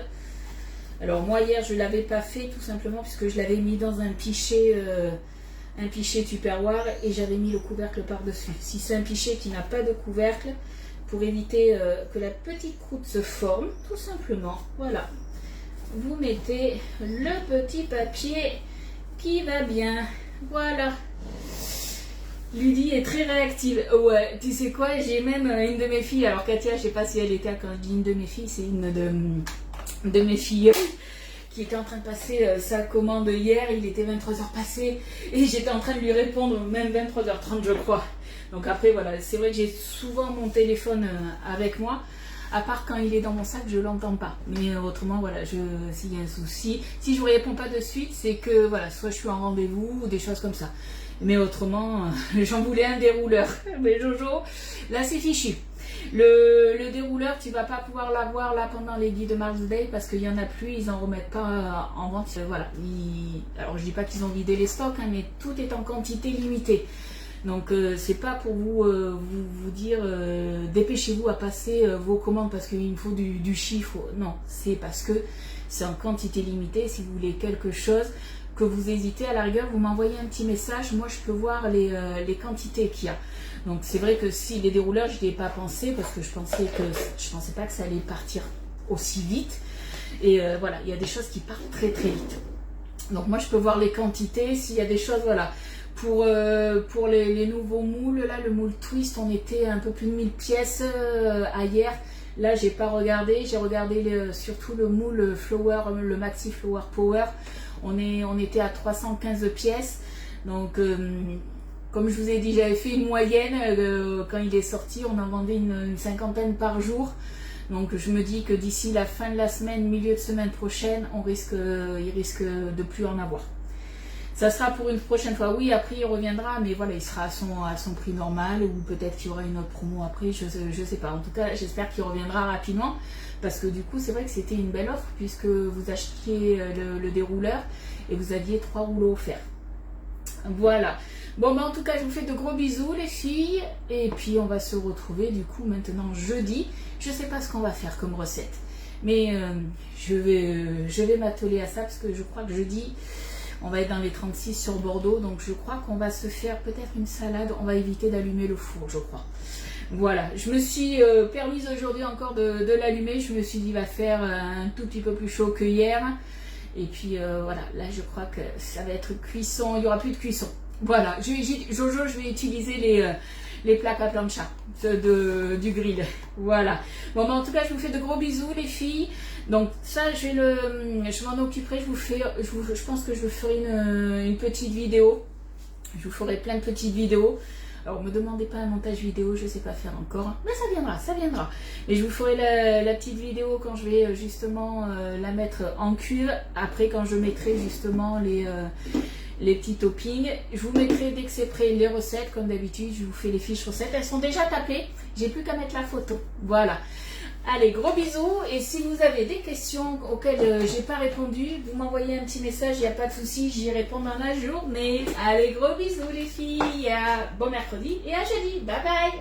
Alors moi hier je ne l'avais pas fait tout simplement puisque je l'avais mis dans un pichet Tupperware et j'avais mis le couvercle par-dessus. Si c'est un pichet qui n'a pas de couvercle, pour éviter que la petite croûte se forme, tout simplement, voilà. Vous mettez le petit papier qui va bien, voilà. Lydie est très réactive. Ouais, tu sais quoi, j'ai même une de mes filles, alors Katia, je sais pas si elle était, quand je dis une de mes filles, c'est une de mes filles qui était en train de passer sa commande hier, il était 23h passé et j'étais en train de lui répondre, même 23h30 je crois. Donc après voilà, c'est vrai que j'ai souvent mon téléphone avec moi, à part quand il est dans mon sac, je l'entends pas. Mais autrement voilà, s'il y a un souci, si je ne réponds pas de suite, c'est que voilà, soit je suis en rendez-vous ou des choses comme ça. Mais autrement, j'en voulais un dérouleur. Mais Jojo, là c'est fichu. Le dérouleur, tu vas pas pouvoir l'avoir là pendant les Guy de Mars Day parce qu'il y en a plus, ils en remettent pas en vente. Voilà. Alors je dis pas qu'ils ont vidé les stocks, hein, mais tout est en quantité limitée. Donc c'est pas pour vous dire dépêchez-vous à passer vos commandes parce qu'il me faut du chiffre. Non, c'est parce que c'est en quantité limitée. Si vous voulez quelque chose, que vous hésitez, à la rigueur, vous m'envoyez un petit message. Moi, je peux voir les quantités qu'il y a. Donc c'est vrai que si les dérouleurs, je n'y ai pas pensé parce que je pensais pas que ça allait partir aussi vite. Et voilà, il y a des choses qui partent très très vite. Donc moi, je peux voir les quantités. S'il y a des choses, voilà. Pour les nouveaux moules, là, le moule twist, on était un peu plus de 1000 pièces hier. Là, j'ai pas regardé. J'ai regardé surtout le moule Flower, le Maxi Flower Power. On était à 315 pièces. Donc, comme je vous ai dit, j'avais fait une moyenne. Quand il est sorti, on en vendait une cinquantaine par jour. Donc, je me dis que d'ici la fin de la semaine, milieu de semaine prochaine, il risque de plus en avoir. Ça sera pour une prochaine fois. Oui, après il reviendra, mais voilà, il sera à son prix normal ou peut-être qu'il y aura une autre promo après, je sais pas. En tout cas, j'espère qu'il reviendra rapidement parce que du coup, c'est vrai que c'était une belle offre puisque vous achetiez le dérouleur et vous aviez 3 rouleaux offerts. Voilà. Bon, en tout cas, je vous fais de gros bisous les filles et puis on va se retrouver du coup maintenant jeudi. Je sais pas ce qu'on va faire comme recette, mais je vais m'atteler à ça parce que je crois que jeudi on va être dans les 36 sur Bordeaux, donc je crois qu'on va se faire peut-être une salade. On va éviter d'allumer le four, je crois. Voilà, je me suis permise aujourd'hui encore de l'allumer. Je me suis dit, il va faire un tout petit peu plus chaud que hier. Et puis voilà, là je crois que ça va être cuisson, il n'y aura plus de cuisson. Voilà, Jojo, je vais utiliser les plaques à plancha du grill. Voilà. Bon, en tout cas, je vous fais de gros bisous les filles. Donc ça, je m'en occuperai. Je pense que je vous ferai une petite vidéo. Je vous ferai plein de petites vidéos. Alors, me demandez pas un montage vidéo, je sais pas faire encore. Mais ça viendra, ça viendra. Et je vous ferai la petite vidéo quand je vais justement la mettre en cuve. Après, quand je mettrai justement les petits toppings. Je vous mettrai dès que c'est prêt les recettes. Comme d'habitude, je vous fais les fiches recettes. Elles sont déjà tapées. J'ai plus qu'à mettre la photo. Voilà. Allez, gros bisous. Et si vous avez des questions auxquelles j'ai pas répondu, vous m'envoyez un petit message, il n'y a pas de souci, j'y réponds dans la journée. Allez, gros bisous les filles. Bon mercredi et à jeudi. Bye bye.